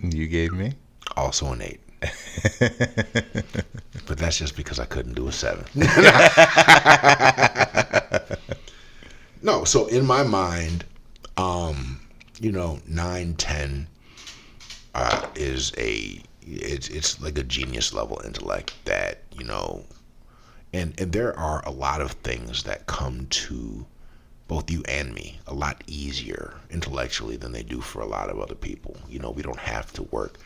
Speaker 2: You gave me?
Speaker 1: Also an 8. But that's just because I couldn't do a 7. No, so in my mind, 9, 10 is it's like a genius level intellect that, and there are a lot of things that come to both you and me a lot easier intellectually than they do for a lot of other people. We don't have to work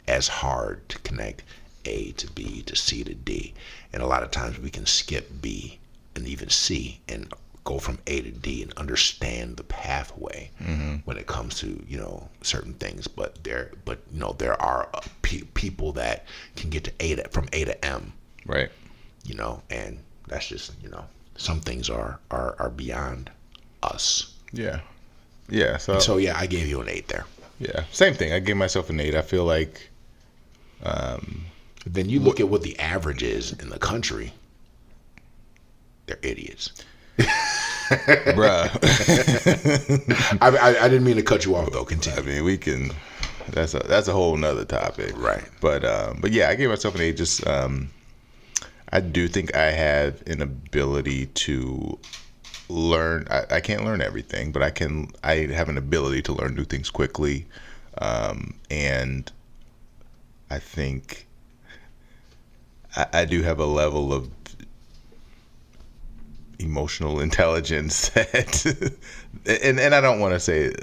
Speaker 1: as hard to connect A to B to C to D. And a lot of times we can skip B and even C and go from A to D and understand the pathway when it comes to, certain things. But there are people that can get to from A to M.
Speaker 2: Right.
Speaker 1: And that's just, some things are beyond us.
Speaker 2: Yeah. Yeah.
Speaker 1: So I gave you an 8 there.
Speaker 2: Yeah. Same thing. I gave myself an 8. I feel like.
Speaker 1: Then you look at what the average is in the country. They're idiots.
Speaker 2: Bruh.
Speaker 1: I didn't mean to cut you off though. Continue.
Speaker 2: I mean, we can. That's a whole nother topic.
Speaker 1: Right.
Speaker 2: But yeah, I gave myself an 8. Just I do think I have an ability to learn. I can't learn everything, but I have an ability to learn new things quickly, and I think I do have a level of emotional intelligence that, and I don't want to say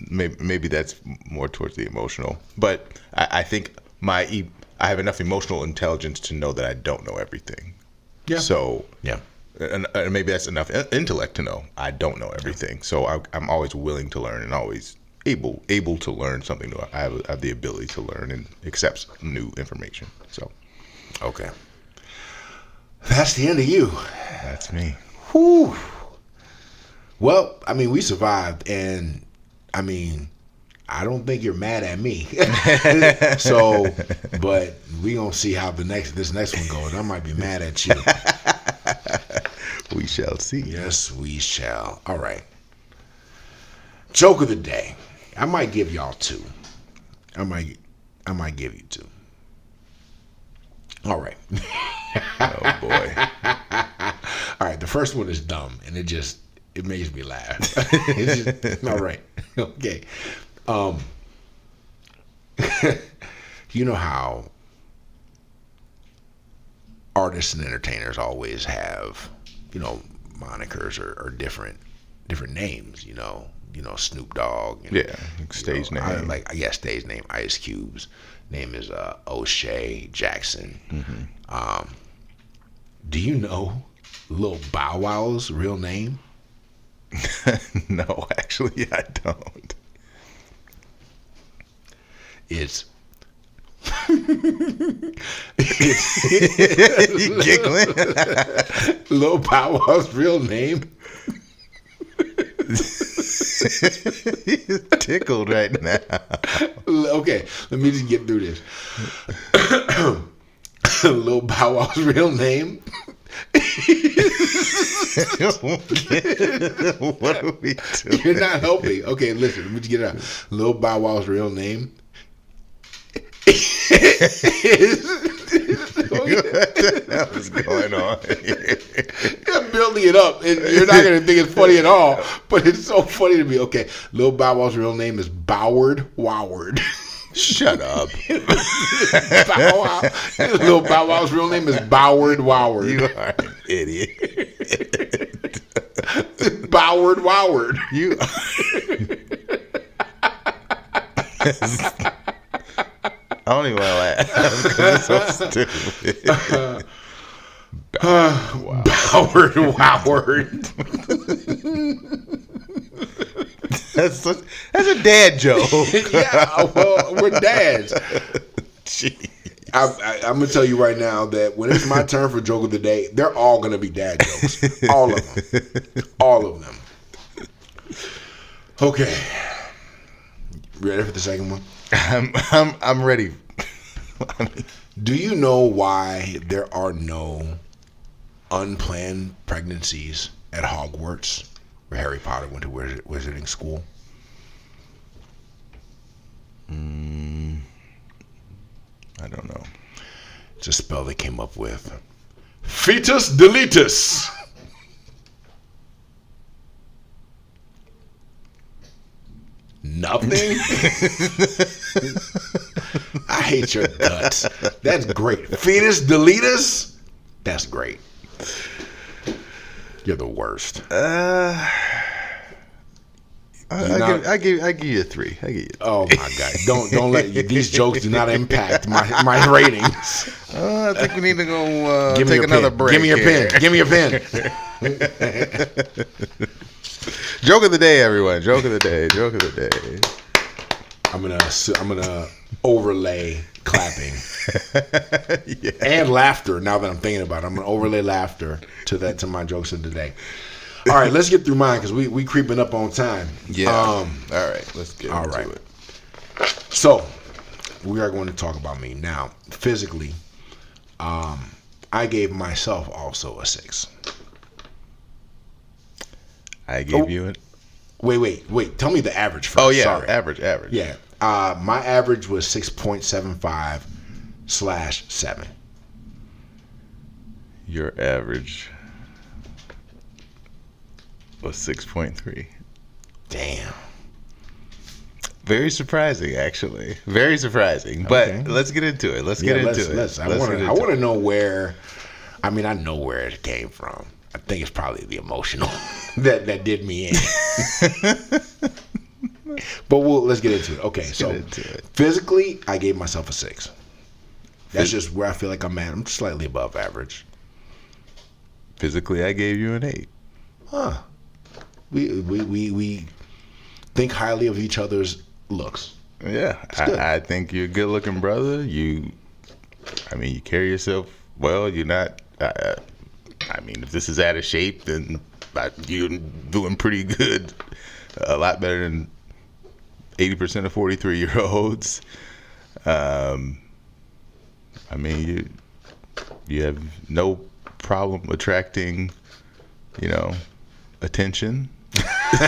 Speaker 2: maybe that's more towards the emotional, but I think I have enough emotional intelligence to know that I don't know everything.
Speaker 1: Yeah.
Speaker 2: So
Speaker 1: yeah.
Speaker 2: And maybe that's enough intellect to know I don't know everything. So I'm always willing to learn and always able to learn something new. I have the ability to learn and accept new information. So,
Speaker 1: okay, that's the end of you.
Speaker 2: That's me.
Speaker 1: Whew. Well, I mean, we survived, and I mean, I don't think you're mad at me. So, but we gonna see how this next one goes. I might be mad at you.
Speaker 2: We shall see.
Speaker 1: Yes, we shall. All right. Joke of the day. I might give y'all two. I might give you two. All right.
Speaker 2: Oh boy.
Speaker 1: All right. The first one is dumb, and it makes me laugh. It's just, all right. Okay. You know how artists and entertainers always have, monikers or different names. Snoop Dogg. And,
Speaker 2: stage name.
Speaker 1: Stage name. Ice Cube's name is O'Shea Jackson. Mm-hmm. Do you know Lil Bow Wow's real name?
Speaker 2: No, actually, I don't.
Speaker 1: It's
Speaker 2: you giggling?
Speaker 1: Lil Bow Wow's real name.
Speaker 2: He's tickled right now.
Speaker 1: Okay, let me just get through this. Lil Bow Wow's real name.
Speaker 2: What are we doing?
Speaker 1: You're not helping. Okay, listen, let me just get it out. Lil Bow Wow's real name.
Speaker 2: What the hell is going on here?
Speaker 1: I'm building it up. You're not going to think it's funny at all, but it's so funny to me. Okay, Lil Bow Wow's real name is Boward Woward.
Speaker 2: Shut up.
Speaker 1: Lil Bow Wow's real name is Boward Woward.
Speaker 2: You are an idiot.
Speaker 1: Boward Woward.
Speaker 2: You I don't even want to laugh because it's so stupid.
Speaker 1: Boward Woward.
Speaker 2: That's a dad joke.
Speaker 1: Yeah, well, we're dads.
Speaker 2: Jeez.
Speaker 1: I'm going to tell you right now that when it's my turn for joke of the day, they're all going to be dad jokes. All of them. All of them. Okay. Ready for the second one?
Speaker 2: I'm ready.
Speaker 1: Do you know why there are no unplanned pregnancies at Hogwarts, where Harry Potter went to wizarding school?
Speaker 2: I don't know.
Speaker 1: It's a spell they came up with. Fetus deletus. Nothing? I hate your guts. That's great. Fetus deletus? That's great. You're the worst.
Speaker 2: I give you a 3. I give you.
Speaker 1: Oh my God! Don't let these jokes do not impact my ratings.
Speaker 2: I think we need to go take another break.
Speaker 1: Give me your pen. Give me your pen.
Speaker 2: Joke of the day, everyone. Joke of the day. Joke of the day.
Speaker 1: I'm gonna overlay clapping and laughter. Now that I'm thinking about it, I'm gonna overlay laughter to my jokes of the day. All right, let's get through mine because we creeping up on time.
Speaker 2: Yeah. All right, let's get into it.
Speaker 1: So we are going to talk about me now. Physically, I gave myself also a 6.
Speaker 2: I gave you it.
Speaker 1: Wait. Tell me the average first.
Speaker 2: Oh yeah,
Speaker 1: sorry.
Speaker 2: average.
Speaker 1: Yeah. My average was 6.75/7.
Speaker 2: Your average was 6.3.
Speaker 1: Damn.
Speaker 2: Very surprising, actually. Very surprising.
Speaker 1: Okay.
Speaker 2: But let's get into it. Let's get into it.
Speaker 1: I want to know where. I mean, I know where it came from. I think it's probably the emotional that did me in. But let's get into it. Okay, physically, I gave myself a 6. That's just where I feel like I'm at. I'm slightly above average.
Speaker 2: Physically, I gave you an 8.
Speaker 1: Huh. We think highly of each other's looks.
Speaker 2: Yeah, I think you're a good-looking brother. You carry yourself well. You're not. If this is out of shape, then you're doing pretty good. A lot better than 80% of 43-year-olds. I mean, you have no problem attracting, attention. I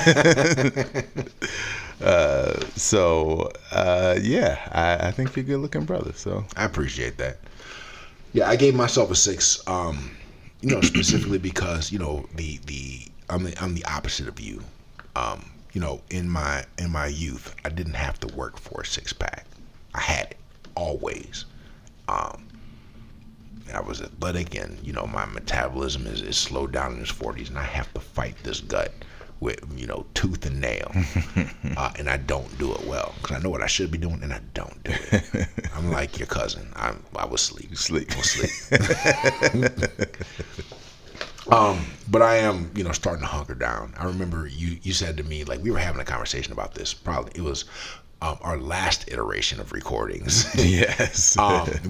Speaker 2: think you're a good looking brother. So
Speaker 1: I appreciate that. Yeah, I gave myself a 6. Specifically because I'm the opposite of you. In my youth, I didn't have to work for a 6-pack. I had it always. I was athletic, and my metabolism is slowed down in his 40s, and I have to fight this gut with tooth and nail, and I don't do it well because I know what I should be doing and I don't do it. I'm like your cousin. I was sleep. But I am starting to hunker down. I remember you said to me, like, we were having a conversation about this. Probably it was our last iteration of recordings.
Speaker 2: Yes.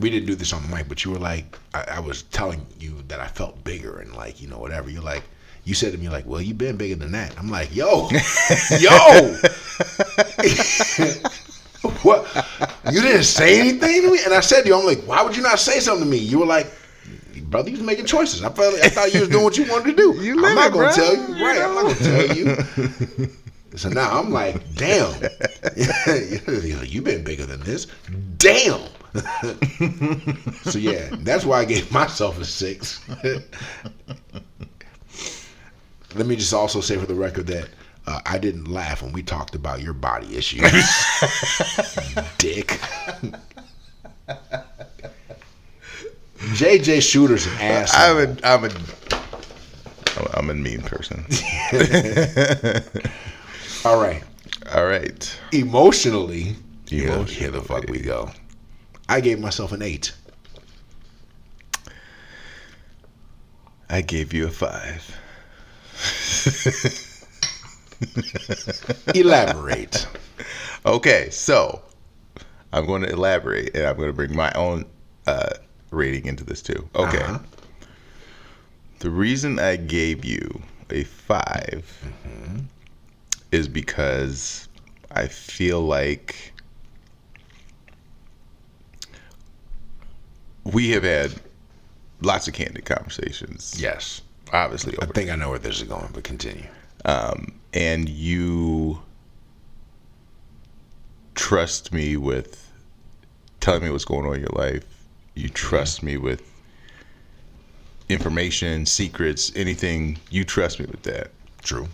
Speaker 1: We didn't do this on the mic, but you were like, I was telling you that I felt bigger and like whatever. You're like. You said to me, like, well, you've been bigger than that. I'm like, yo. What? You didn't say anything to me? And I said to you, I'm like, why would you not say something to me? You were like, brother, you was making choices. I thought you was doing what you wanted to do. I'm not going to tell you. Right, I'm not going to tell you. So now I'm like, damn. You've been bigger than this. Damn. So, yeah, that's why I gave myself a 6. Let me just also say for the record that I didn't laugh when we talked about your body issues. Dick. JJ Shooter's an asshole.
Speaker 2: I'm a mean person.
Speaker 1: All right. Emotionally, here the fuck we go. I gave myself an 8.
Speaker 2: I gave you a 5.
Speaker 1: Elaborate.
Speaker 2: Okay, so I'm going to elaborate, and I'm going to bring my own rating into this too. Okay. The reason I gave you a 5 is because I feel like we have had lots of candid conversations.
Speaker 1: Yes.
Speaker 2: Obviously.
Speaker 1: I think I know where this is going, but continue.
Speaker 2: And you trust me with telling me what's going on in your life. You trust me with information, secrets, anything. You trust me with that.
Speaker 1: True.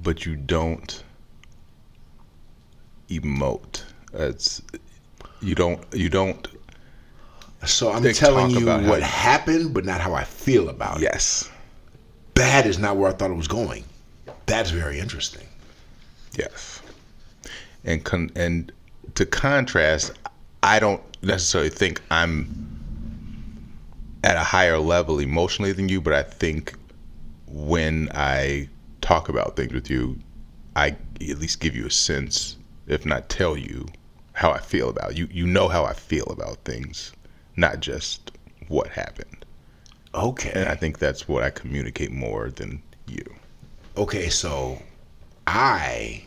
Speaker 2: But you don't emote. You don't.
Speaker 1: So I'm telling you what happened, but not how I feel about it.
Speaker 2: Yes.
Speaker 1: That is not where I thought it was going. That's very interesting.
Speaker 2: Yes. And to contrast, I don't necessarily think I'm at a higher level emotionally than you, but I think when I talk about things with you, I at least give you a sense, if not tell you, how I feel about you. You know how I feel about things, not just what happened.
Speaker 1: Okay.
Speaker 2: And I think that's what I communicate more than you.
Speaker 1: Okay, so I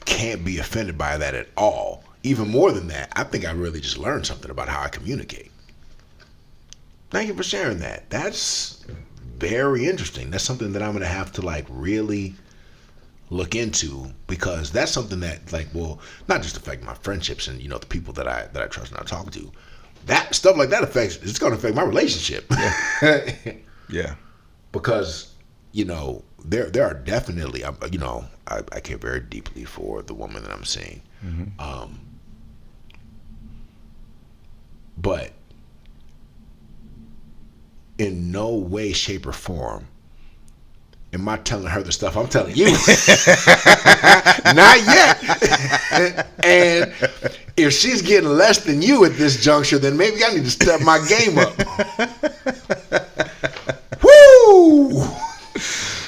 Speaker 1: can't be offended by that at all. Even more than that, I think I really just learned something about how I communicate. Thank you for sharing that. That's very interesting. That's something that I'm going to have to really look into, because that's something that will not just affect my friendships and the people that I trust and I talk to. That stuff like that it's going to affect my relationship.
Speaker 2: Yeah. Yeah.
Speaker 1: Because there are definitely I care very deeply for the woman that I'm seeing. Mm-hmm. But in no way, shape, or form am I telling her the stuff I'm telling you. Not yet. And if she's getting less than you at this juncture, then maybe I need to step my game up. Woo!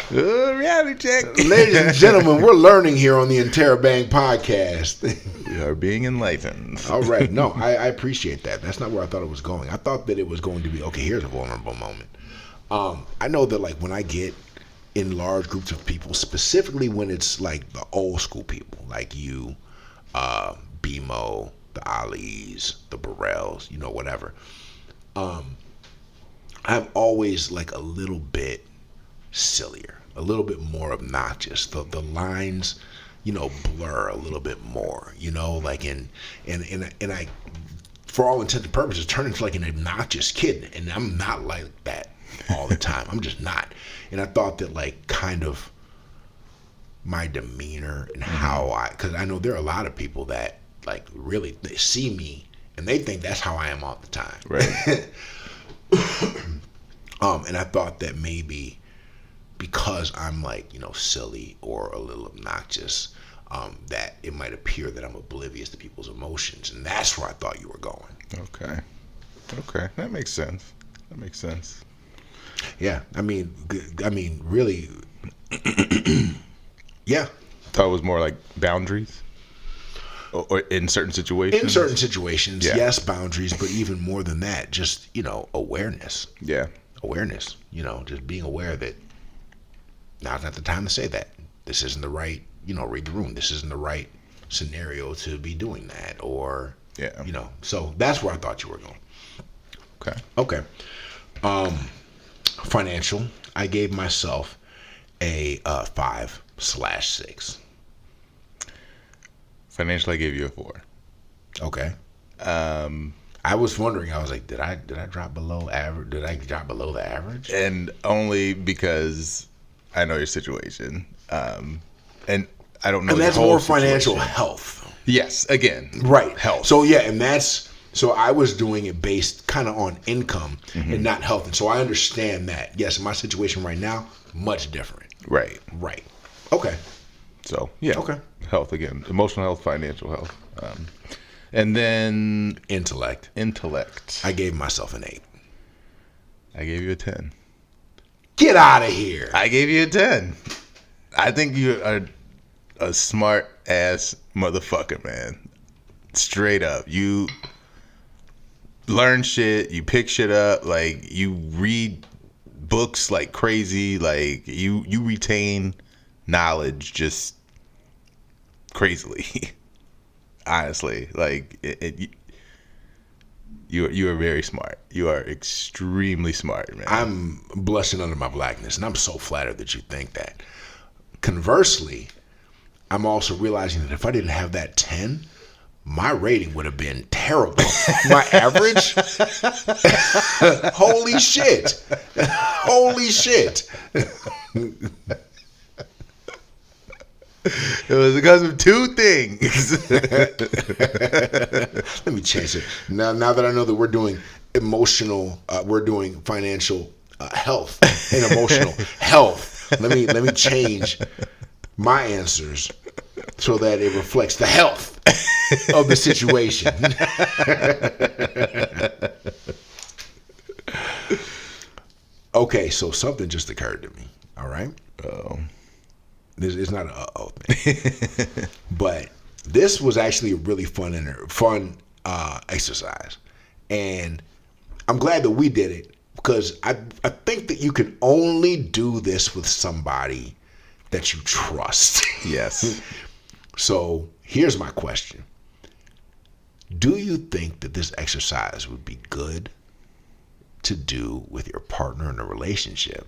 Speaker 2: Reality check.
Speaker 1: Ladies and gentlemen, we're learning here on the Interrobang podcast.
Speaker 2: We are being enlightened.
Speaker 1: All right. No, I appreciate that. That's not where I thought it was going. I thought that it was going to be, okay, here's a vulnerable moment. I know that when I get in large groups of people, specifically when it's like the old school people, like you, BMO, the Alis, the Burrells, whatever. I'm always like a little bit sillier, a little bit more obnoxious. The lines, blur a little bit more, like and I, for all intents and purposes, turn into like an obnoxious kid, and I'm not like that all the time. I'm just not. And I thought that like kind of my demeanor and how because I know there are a lot of people that like really they see me and they think that's how I am all the time.
Speaker 2: Right.
Speaker 1: And I thought that maybe because I'm like, silly or a little obnoxious, that it might appear that I'm oblivious to people's emotions. And that's where I thought you were going.
Speaker 2: Okay. That makes sense.
Speaker 1: Yeah. I mean, really, yeah.
Speaker 2: Thought it was more like boundaries? Or in certain situations?
Speaker 1: In certain situations, yes, boundaries, but even more than that, just, awareness.
Speaker 2: Yeah.
Speaker 1: Awareness, just being aware that now's not the time to say that. This isn't the right, read the room. This isn't the right scenario to be doing that. Or, so that's where I thought you were going. Okay. Financial, I gave myself a 5/6.
Speaker 2: Financial, I gave you a 4.
Speaker 1: Okay. I was wondering. I was like, did I drop below average? Did I drop below the average?
Speaker 2: And only because I know your situation, and I don't know.
Speaker 1: And that's more financial health.
Speaker 2: Yes, again,
Speaker 1: right,
Speaker 2: health.
Speaker 1: So yeah, and that's so I was doing it based kind of on income and not health, and so I understand that. Yes, my situation right now much different.
Speaker 2: Right.
Speaker 1: Okay.
Speaker 2: So yeah.
Speaker 1: Okay.
Speaker 2: Health again, emotional health, financial health. And then
Speaker 1: intellect.
Speaker 2: I
Speaker 1: gave myself an 8.
Speaker 2: I gave you a 10.
Speaker 1: Get out of here.
Speaker 2: I gave you a 10. I think you are a smart ass motherfucker, man. Straight up. You learn shit, you pick shit up, like you read books like crazy, like you retain knowledge just crazily. Honestly, like you are very smart. You are extremely smart, man.
Speaker 1: I'm blushing under my blackness, and I'm so flattered that you think that. Conversely, I'm also realizing that if I didn't have that 10, my rating would have been terrible. My average? Holy shit.
Speaker 2: It was because of 2 things.
Speaker 1: Let me change it. Now that I know that we're doing we're doing financial health and emotional health. Let me change my answers so that it reflects the health of the situation. Okay, so something just occurred to me. All right.
Speaker 2: Oh.
Speaker 1: This is not an uh-oh thing. But this was actually a really fun exercise. And I'm glad that we did it because I think that you can only do this with somebody that you trust.
Speaker 2: Yes.
Speaker 1: So here's my question. Do you think that this exercise would be good to do with your partner in a relationship?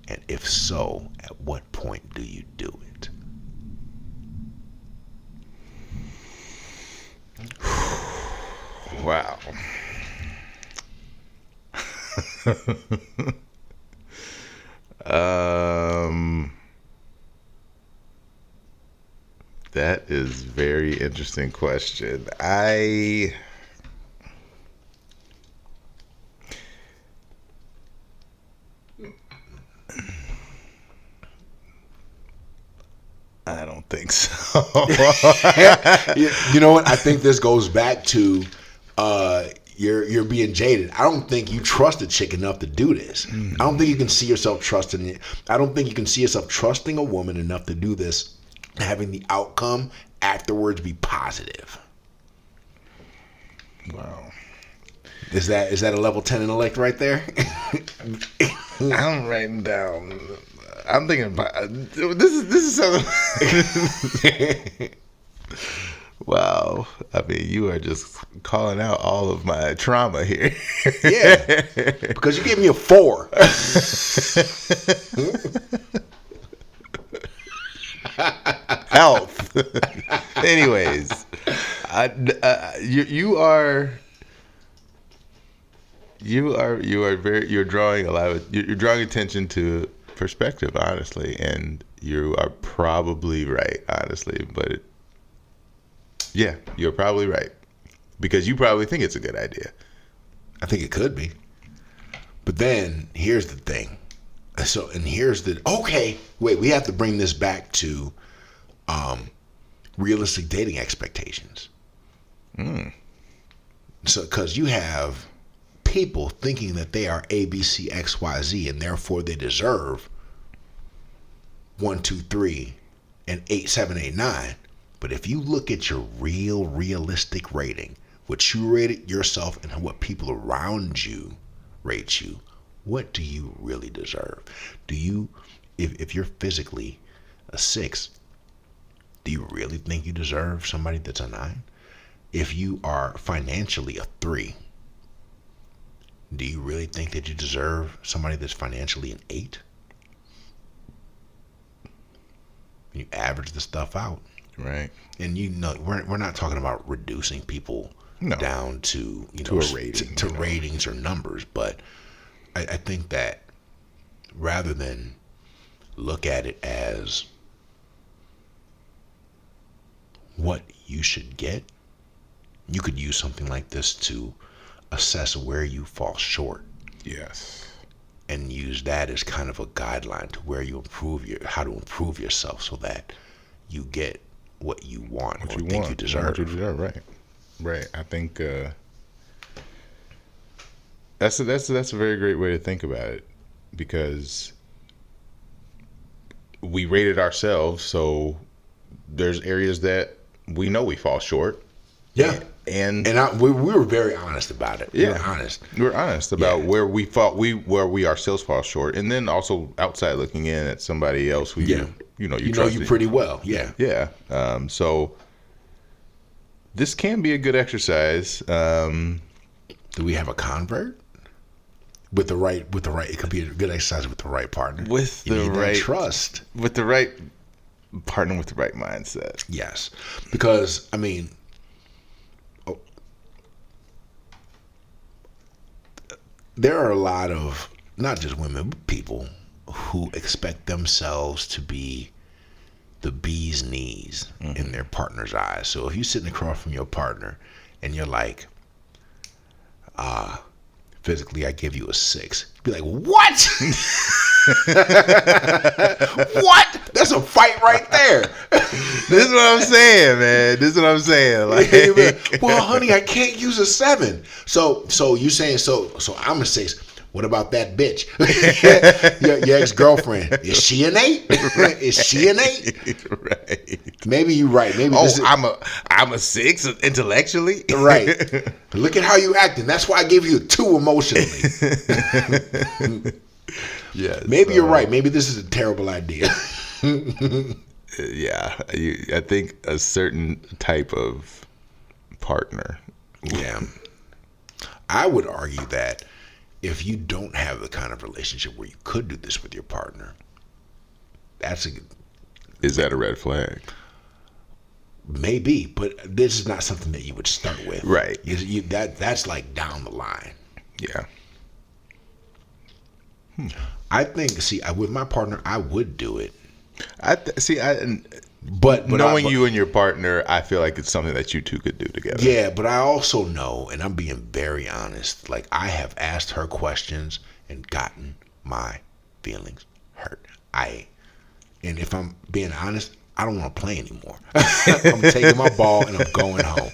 Speaker 1: And if so, at what point do you do it?
Speaker 2: Wow. That is a very interesting question. I don't think so.
Speaker 1: You know what? I think this goes back to you're being jaded. I don't think you trust a chick enough to do this. I don't think you can see yourself trusting it. I don't think you can see yourself trusting a woman enough to do this, having the outcome afterwards be positive.
Speaker 2: Wow.
Speaker 1: Is that a level 10 intellect right there?
Speaker 2: I'm writing down I'm thinking about this is something. Wow. I mean, you are just calling out all of my trauma here.
Speaker 1: Yeah. Because you gave me a 4.
Speaker 2: Health. Anyways, you're drawing you're drawing attention to perspective, honestly, and you are probably right, honestly, but yeah, you're probably right because you probably think it's a good idea.
Speaker 1: I think it could be, but then here's the thing. So, and here's wait, we have to bring this back to realistic dating expectations. So, because you have people thinking that they are A, B, C, X, Y, Z, and therefore they deserve 1, 2, 3, and 8, 7, 8, 9. But if you look at your realistic rating, what you rated yourself and what people around you rate you, what do you really deserve? Do you, if you're physically a 6, do you really think you deserve somebody that's a 9? If you are financially a 3, do you really think that you deserve somebody that's financially an 8? You average the stuff out.
Speaker 2: Right.
Speaker 1: And we're not talking about reducing people down to
Speaker 2: a rating,
Speaker 1: to ratings or numbers, but I think that rather than look at it as what you should get, you could use something like this to assess where you fall short.
Speaker 2: Yes.
Speaker 1: And use that as kind of a guideline to where you how to improve yourself so that you get what you want or think you deserve.
Speaker 2: What you deserve, right. Right. I think that's a very great way to think about it, because we rated ourselves, so there's areas that we know we fall short.
Speaker 1: Yeah.
Speaker 2: And
Speaker 1: we were very honest about it.
Speaker 2: Yeah. We were honest about where we thought where we ourselves fall short, and then also outside looking in at somebody else who you know you
Speaker 1: pretty well. Yeah.
Speaker 2: Yeah. So this can be a good exercise.
Speaker 1: Do we have a convert? With the right, it could be a good exercise with the right partner.
Speaker 2: With the right
Speaker 1: trust.
Speaker 2: With the right partner with the right mindset.
Speaker 1: Yes. Because, I mean, there are a lot of, not just women, but people who expect themselves to be the bee's knees in their partner's eyes. So if you're sitting across from your partner and you're like, physically I give you a 6, be like, what? What? That's a fight right there.
Speaker 2: This is what I'm saying, man. This is what I'm saying. Like,
Speaker 1: well, honey, I can't use a 7. So you saying so I'm a 6. What about that bitch? your ex-girlfriend. Is she an 8? Is she an 8?
Speaker 2: Right.
Speaker 1: Maybe you're right. Maybe
Speaker 2: I'm a 6 intellectually.
Speaker 1: Right. Look at how you acting. That's why I gave you a 2 emotionally.
Speaker 2: Yeah.
Speaker 1: Maybe you're right. Maybe this is a terrible idea.
Speaker 2: Yeah. I think a certain type of partner.
Speaker 1: Yeah. I would argue that if you don't have the kind of relationship where you could do this with your partner,
Speaker 2: is that a red flag?
Speaker 1: Maybe, but this is not something that you would start with.
Speaker 2: Right.
Speaker 1: That's like down the line.
Speaker 2: Yeah.
Speaker 1: I think, with my partner, I would do it.
Speaker 2: But knowing you and your partner, I feel like it's something that you two could do together.
Speaker 1: Yeah, but I also know, and I'm being very honest, like I have asked her questions and gotten my feelings hurt. And if I'm being honest, I don't want to play anymore. I'm taking my ball and I'm going home.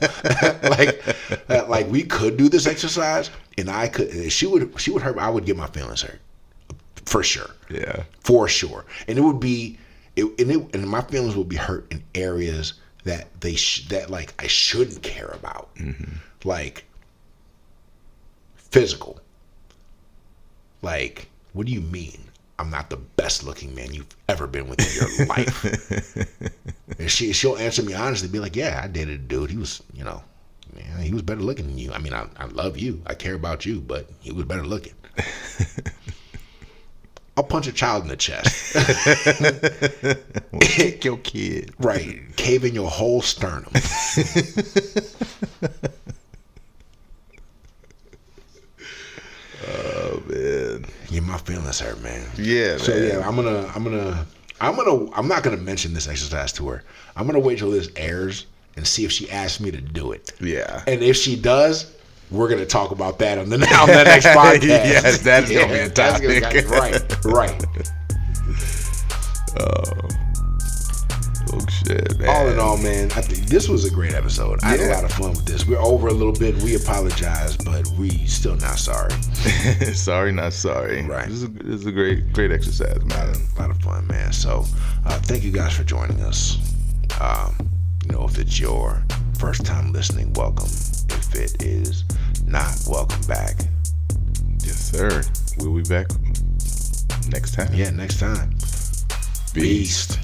Speaker 1: like we could do this exercise, and I could. She would hurt. I would get my feelings hurt, for sure.
Speaker 2: Yeah, for
Speaker 1: sure. And it would be. And my feelings will be hurt in areas that like I shouldn't care about, like physical. Like, what do you mean? I'm not the best looking man you've ever been with in your life. And she'll answer me honestly, be like, yeah, I dated a dude. He was, man, he was better looking than you. I mean, I love you. I care about you, but he was better looking. I'll punch a child in the chest.
Speaker 2: Well, kick your kid.
Speaker 1: Right. Cave in your whole sternum.
Speaker 2: Oh man.
Speaker 1: Yeah, my feelings hurt, man.
Speaker 2: Yeah,
Speaker 1: so,
Speaker 2: man.
Speaker 1: yeah, I'm not gonna mention this exercise to her. I'm gonna wait till this airs and see if she asks me to do it.
Speaker 2: Yeah.
Speaker 1: And if she does, we're gonna talk about that on the next podcast.
Speaker 2: Yes, that's gonna be a topic.
Speaker 1: Right.
Speaker 2: Oh shit, man.
Speaker 1: All in all, man, I think this was a great episode. I had a lot of fun with this. We're over a little bit. We apologize, but we still not sorry.
Speaker 2: Sorry, not sorry.
Speaker 1: Right.
Speaker 2: This is a great exercise, man.
Speaker 1: A lot of fun, man. So, thank you guys for joining us. If it's your first time listening, welcome. If it is not, welcome back.
Speaker 2: Yes, sir. We'll be back next time.
Speaker 1: Yeah, next time. Beast.